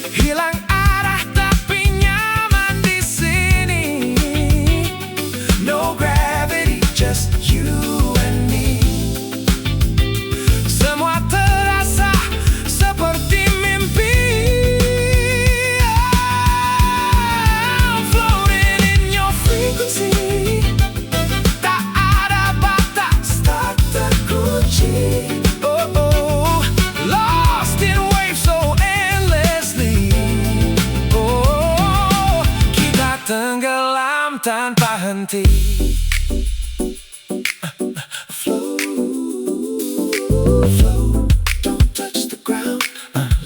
Hilang arah tapi nyaman di sini. No gravity, just you and me. Semua terasa seperti mimpi. I'm floating in your frequency. Tak ada batas, tak terkunci. Oh, oh, lost in waves so endlessly. Oh, kita tenggelam tanpa henti. Float, don't touch the ground.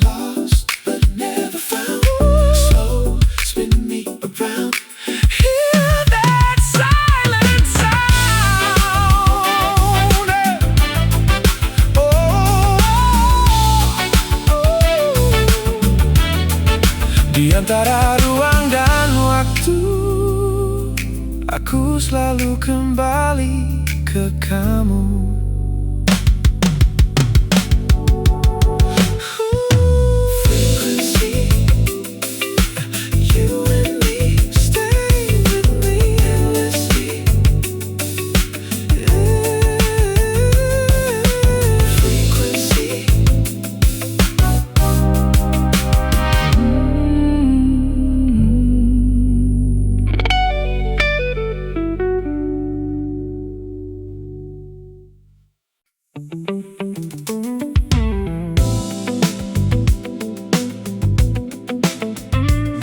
Lost but never found. Slow, spin me around. Hear that silent sound. Oh, di antara ruang dan waktu, aku selalu kembali ke kamu. Frequency, you and me, stay with me endlessly. Frequency.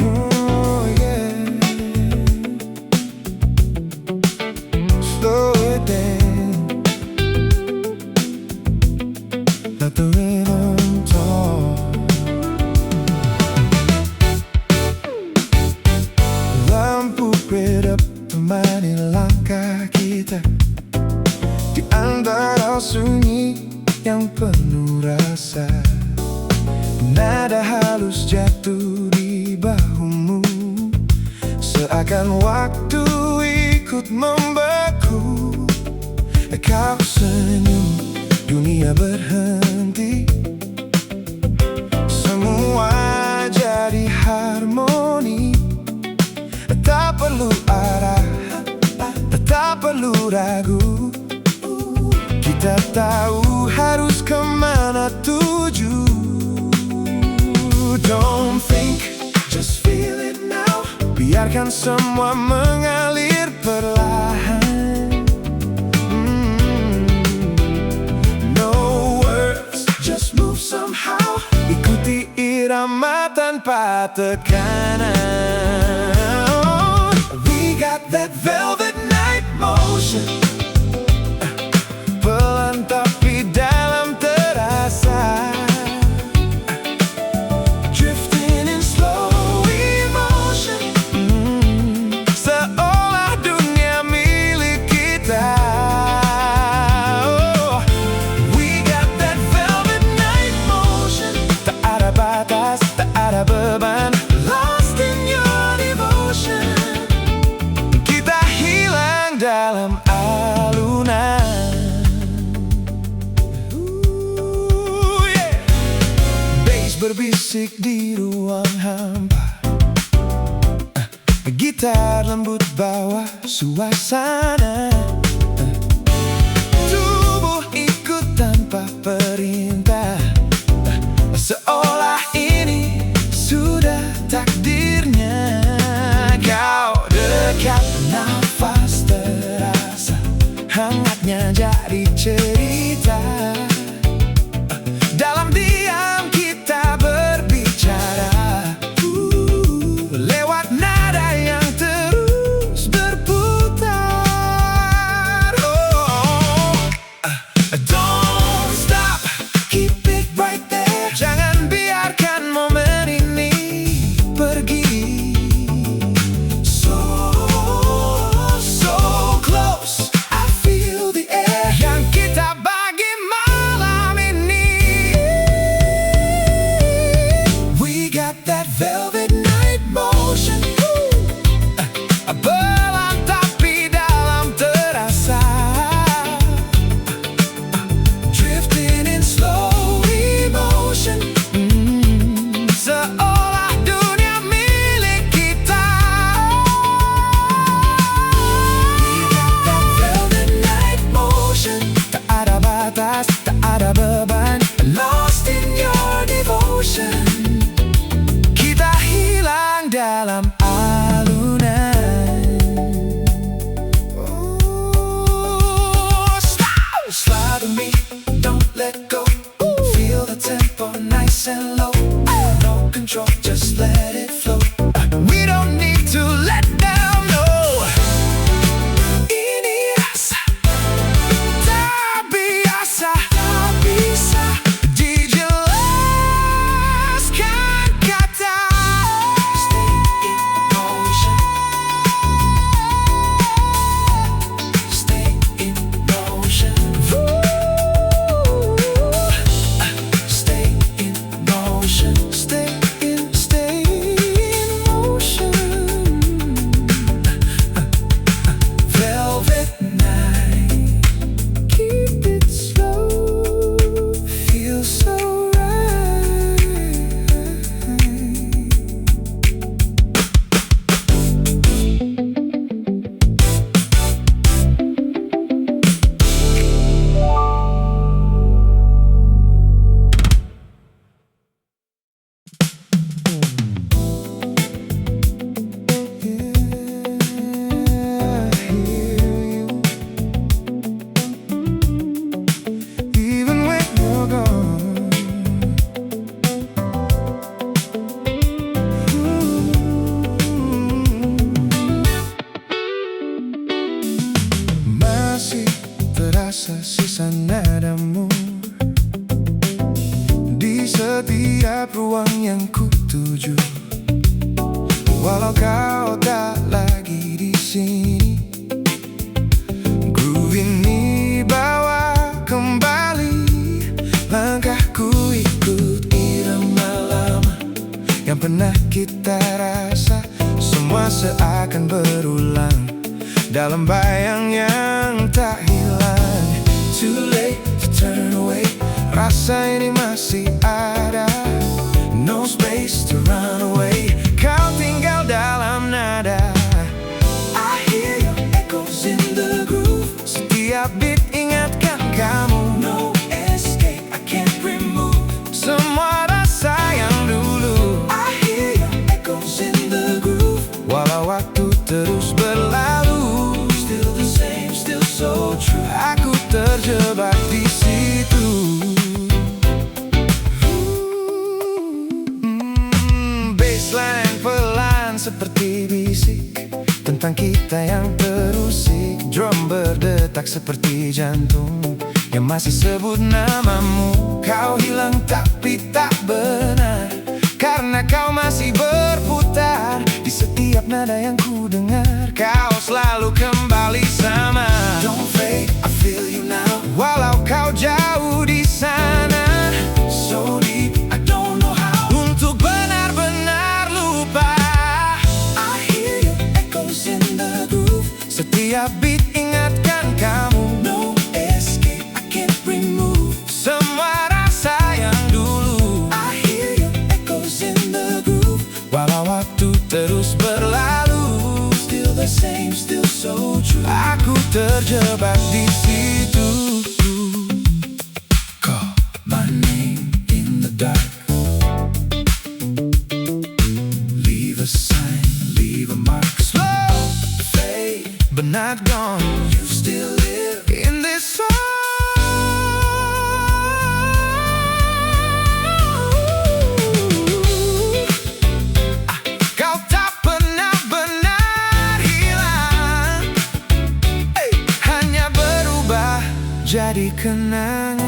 Oh, yeah. Slow it down. Let the rhythm talk. Lampu redup temani langkah kita di antara sunyi yang penuh rasa. Nada halus jatuh di bahumu, seakan waktu ikut membeku. Kau senyum, dunia berhenti. Semua jadi harmoni. Tak perlu arah, tak perlu ragu. Kita tahu harus kemana tuju. Don't think, just feel it now. Biarkan semua mengalir perlahan. No words, just move somehow. Ikuti irama tanpa tekanan. We got that velvet night motion. Pelan tapi dalam terasa. Drifting in slow emotion. Seolah dunia milik kita. Oh, we got that velvet night motion. Tak ada batas, tak ada beban. Lost in your devotion. Kita hilang dalam alunan. Berbisik di ruang hampa, gitar lembut bawa suasana. Tubuh ikut nice and low. No control, just let it flow. We don't need to let down, no. Ini rasa tak biasa, tak bisa dijelaskan kata. Stay in motion. Stay in motion. Stay in motion. Velvet night, keep it slow, feels so right. Even when you're gone, masih terasa sisa nadamu di setiap ruang yang ku tuju. Walau kau tak lagi di sini, groove ini bawa kembali langkahku, ikut irama lama yang pernah kita rasa. Semua seakan berulang dalam bayang yang tak hilang. Too late to turn away, rasa ini masih ada. No space to run away, kau tinggal dalam nada. I hear your echoes in the groove. Setiap beat ingatkan kamu. No escape, I can't remove semua rasa yang dulu. I hear your echoes in the groove. Walau waktu terus berlalu, still the same, still so true. Aku terjebak di situ. Baseline pelan seperti bisik tentang kita yang terusik. Drum berdetak seperti jantung yang masih sebut namamu. Kau hilang tapi tak benar, karena kau masih berputar di setiap nada yang ku dengar. Kau selalu kembali sama. Don't fade, I feel you now. Walau kau jauh di sana, so deep, I don't know how untuk benar-benar lupa. I hear your echoes in the groove. Setiap beat ingatkan kamu. No escape, I can't remove semua rasa yang dulu. I hear your echoes in the groove. Walau waktu terus berlalu, still the same, still so true. Aku terjebak di situ. Call my name in the dark. Leave a sign, leave a mark. Slow fade, but not gone. You still live in this song. Kau tak pernah benar hilang, hanya berubah jadi kenangan.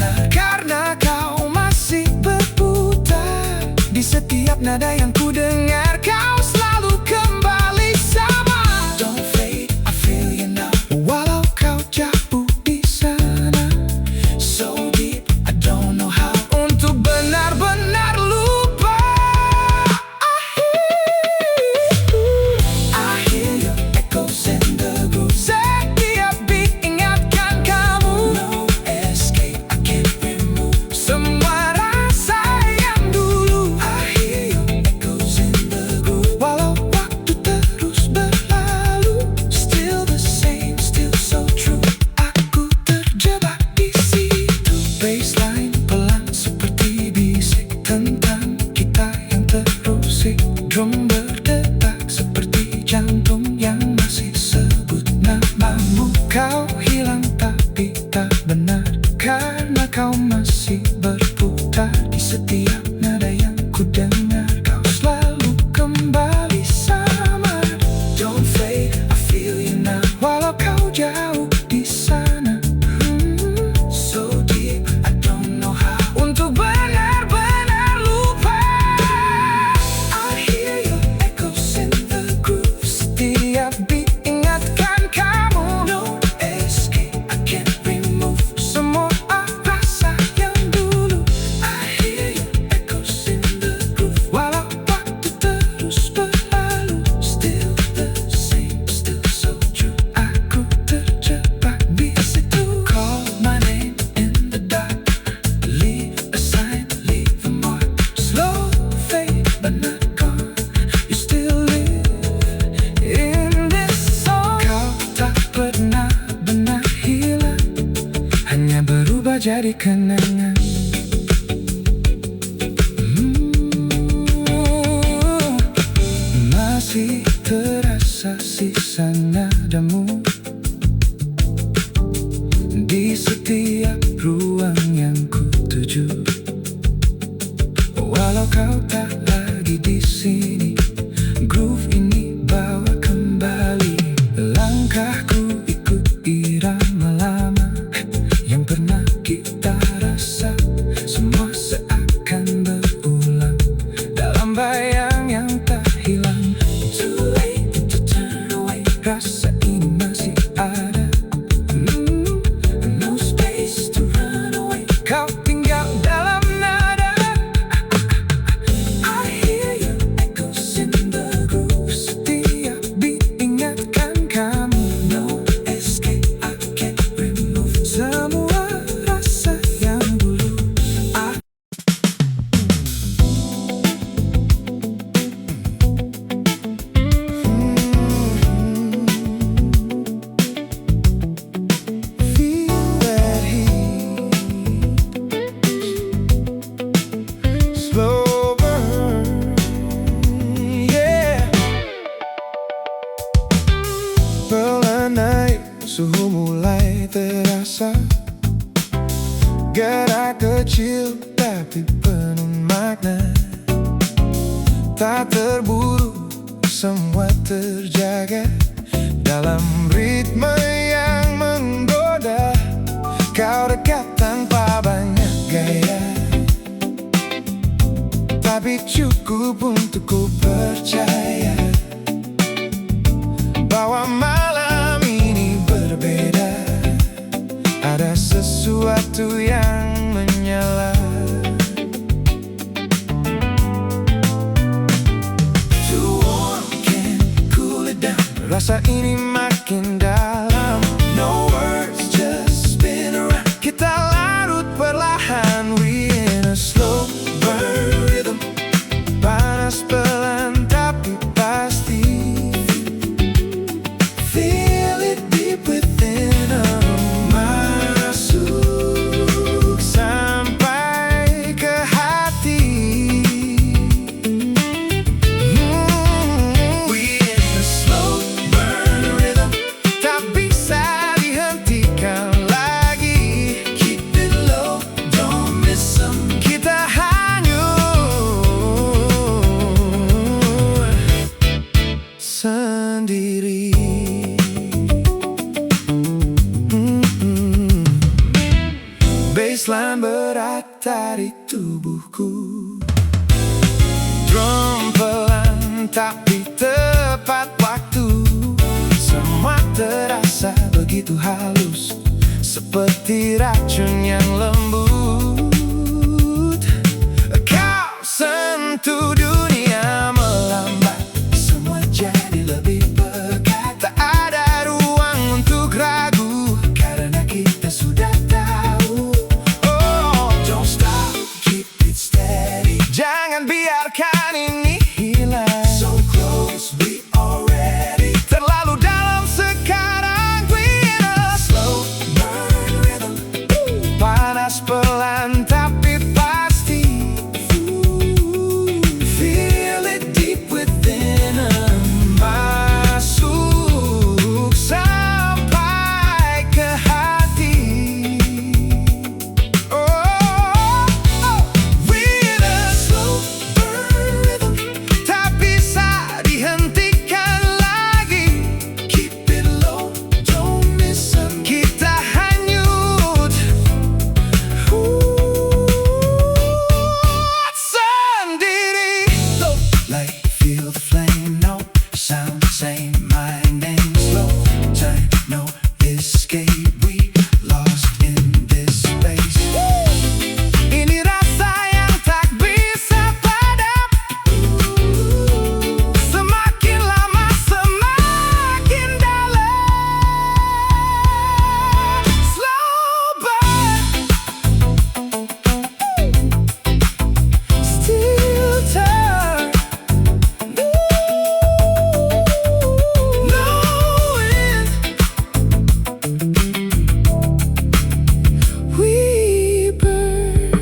benar, karena kau masih berputar di setiap nada yang ku dengar. Kau selalu kembali sama. Don't fade, I feel you now. Walau kau jauh di sana, so deep, I don't know how. Untuk benar-benar lupa. I hear your echoes in the groove. Setiap beat ingatkan kamu. No escape, I can't remove semua rasa yang dulu. I hear your echoes in the groove. Walau waktu terus berlalu, still the same, still so true. Aku terjebak di situ. Baseline pelan seperti bisik tentang kita yang terusik. Drum berdetak seperti jantung yang masih sebut namamu. Kau hilang tapi tak benar, karena kau masih berputar di setiap nada yang ku dengar. Kau selalu kembali sama. Don't fade, I feel you now. Walau kau jauh di sana, so deep, I don't know how. Untuk benar-benar lupa. I hear your echoes in the groove. Setiap beat ingatkan kamu. No escape, I can't remove semua rasa yang dulu. I hear your echoes in the groove. Walau waktu terus berlalu, still the same, still so true. Aku terjebak di situ. Call my name in the dark, leave a sign, leave a mark. Slow fade but not gone, you still live in this song. Kau tak pernah benar hilang, hanya berubah jadi kenangan. Masih terasa sisa nadamu di setiap ruang yang ku tuju. Walau kau tak lagi di sini, groove ini bawa kembali. Langkahku ikut irama lama yang pernah kita rasa. Semua seakan berulang dalam bayang yang tak hilang. Too late to turn away, rasa ini masih ada. No space to run away. Kau tinggal dalam nada. I hear your echoes in the groove. Setiap beat ingatkan kamu. No escape, I can't remove semua rasa yang dulu. Feel that heat, slow burn, yeah. Pelan naik, suhu mulai terasa. Gerak kecil tapi penuh makna. Tak terburu, semua terjaga dalam ritme yang menggoda. Kau dekat tanpa banyak gaya, tapi cukup untuk ku percaya bahwa malam ini berbeda. Ada sesuatu yang menyala. Too warm, can't cool it down. Rasa ini makin dalam. No words, just spin around. Kita larut perlahan, we in a slow burn rhythm. Panas pelan tapi pasti. Feel it deep within, masuk sampai ke hati. We in a slow burn rhythm. berat dari tubuhku. Drum pelan tapi tepat waktu. Semua terasa begitu halus, seperti racun yang lembut. Kau sentuh dunia melambat, semua jadi lebih pekat. Tak ada ruang untuk ragu, karena kita sudah tahu. Oh, don't stop, keep it steady. Jangan biarkan ini hilang. So close, we already. Terlalu dalam sekarang, we in a slow burn rhythm. Panas pelan tapi pasti. Feel it deep within. Masuk sampai ke hati. Oh, we in a slow burn rhythm. Tak bisa dihentikan lagi. Keep it low, don't miss a beat. Kita hanyut sendiri. Low light, feel the flame. No sound, same, my name. Slow time, no escape. We lost in this space. Ini rasa yang tak bisa padam. Semakin lama semakin dalam. Slow burn, still turn. Knowing we burn.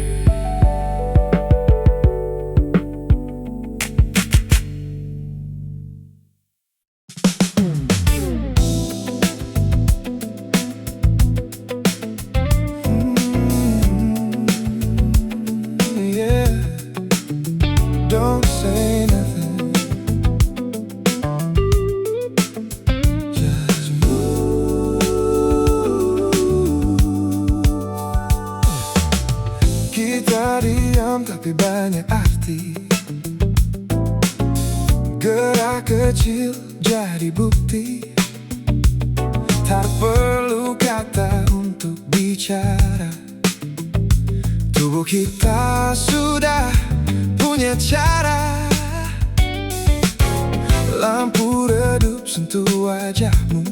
Yeah, don't say nothing. Just move. Kita diam tapi banyak arti. Gerak kecil jadi bukti. Tak perlu kata untuk bicara. Tubuh kita sudah punya cara. Lampu redup sentuh wajahmu,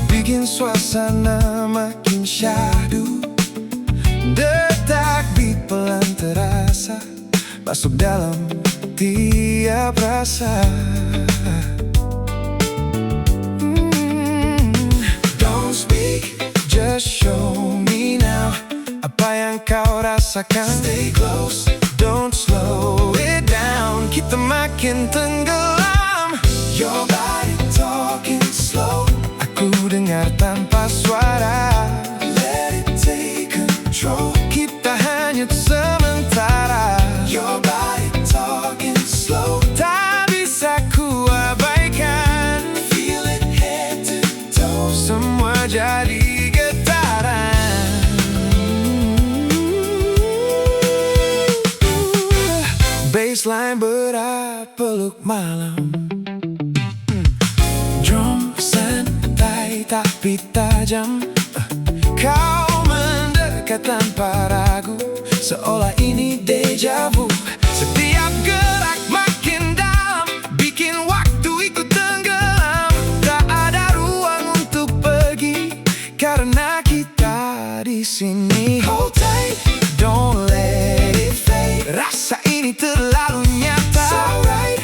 bikin suasana makin syahdu. Detak beat pelan terasa, masuk dalam tiap rasa. Don't speak, just show me now. Apa yang kau rasakan? Stay close, don't slow it down. Kita makin tenggelam. Your body talking slow. Aku dengar tanpa suara. Let it take control. Kita hanyut sementara. Your body talking slow. Tak bisa ku abaikan. Feel it head to toe. Semua jadi getaran. Baseline berat, peluk malam. Drum santai tapi tajam. Kau mendekat tanpa ragu, seolah ini deja vu. Setiap gerak makin dalam, bikin waktu ikut tenggelam. Tak ada ruang untuk pergi, karena kita di sini. Hold tight, don't let it fade. Rasa ini terlalu nyata. So right,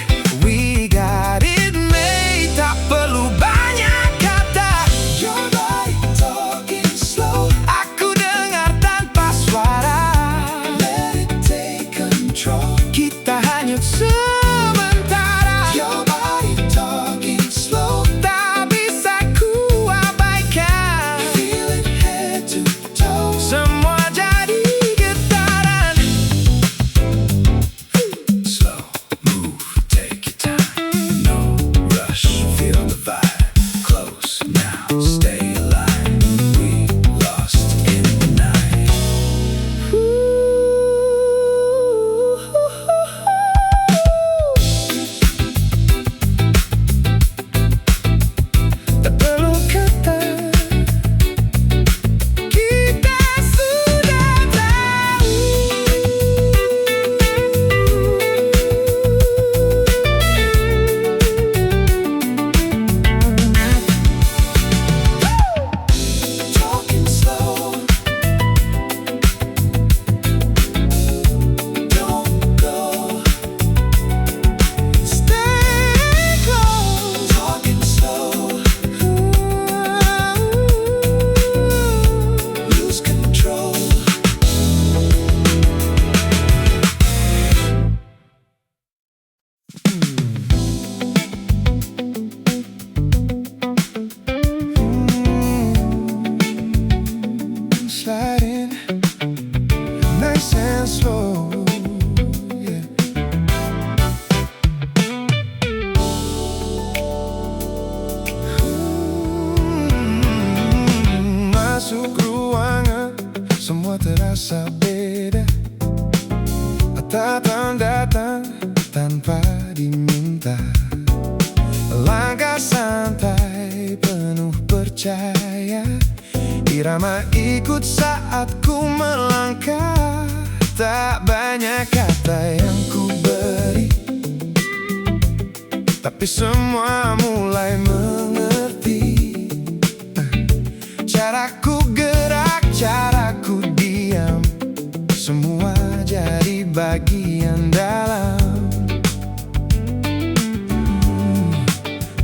we got it made. Tak perlu banyak kata. Your body talking slow. Aku dengar tanpa suara. Let it take control. Kita hanyut sementara. Your body talking slow. Tak bisa ku abaikan. Feel it head to toe. Semua jadi getaran. nice and slow. Yeah. Masuk ruangan, semua terasa beda. Datang-datang tanpa diminta. Langkah santai penuh percaya. Irama ikut saat ku melangkah. Tak banyak kata yang ku beri, tapi semua mulai mengerti. Caraku gerak, caraku diam, semua jadi bagian dalam.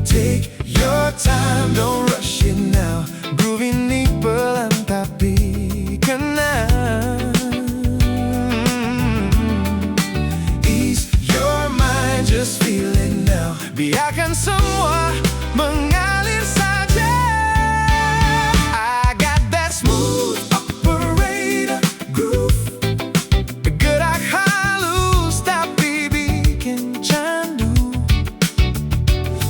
Take your time, don't rush it now. Groove ini pelan tapi kena. Ease your mind, just feel it now. Biarkan semua mengalir saja. I got that smooth operator groove. Gerak halus tapi bikin candu.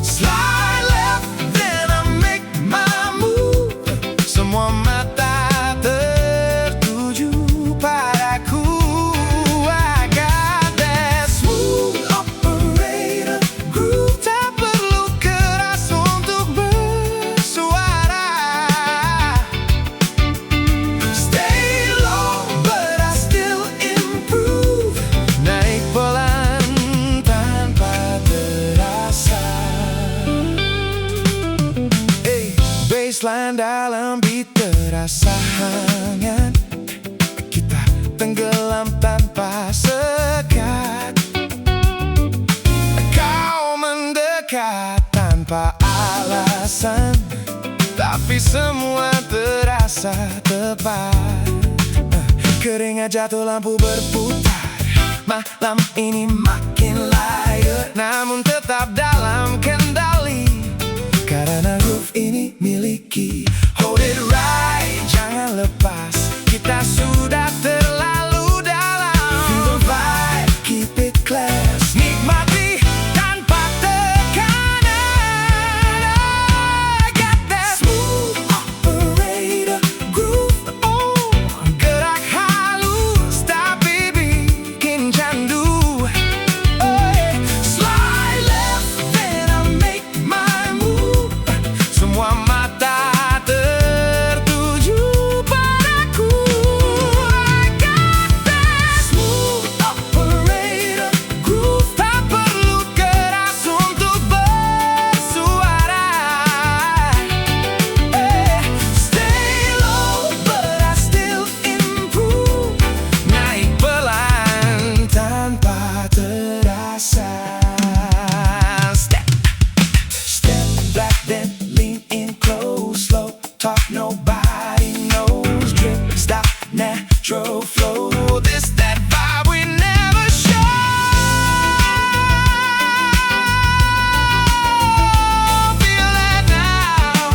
Slide left, then I make my move. Semua mata tertuju padaku. I got that smooth operator groove. Tak perlu keras untuk bersuara. Stay low, but I still improve. Naik pelan tanpa terasa. Baseline dalam beat terasa hangat. Kita tenggelam tanpa sekat. Kau mendekat tanpa alasan, tapi semua terasa tepat. Keringat jatuh, lampu berputar. Malam ini makin layar, namun tetap dalam kendali. Karena groove ini miliki. Hold it right, jangan lepas. Kita sudah terlalu dalam. Feel the vibe, keep it class. Nikmati tanpa tekanan. I got that smooth operator groove. Oh, gerak halus tapi bikin candu. Oh, yeah. Slide left, then I make my move. Semua mata tertuju padaku. I got that smooth operator groove. Tak perlu keras untuk bersuara. Stay low, but I still improve. Naik pelan tanpa terasa. Step back, then lean in close. Slow talk, nobody knows. Drip, stop, natural flow. This, that vibe we never show. Feel that now.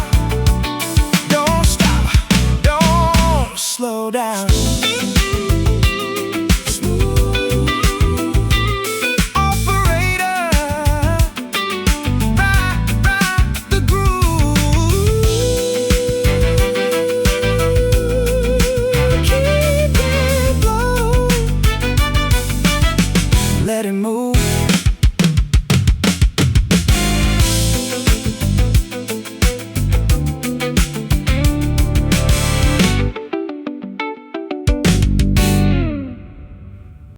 Don't stop, don't slow down.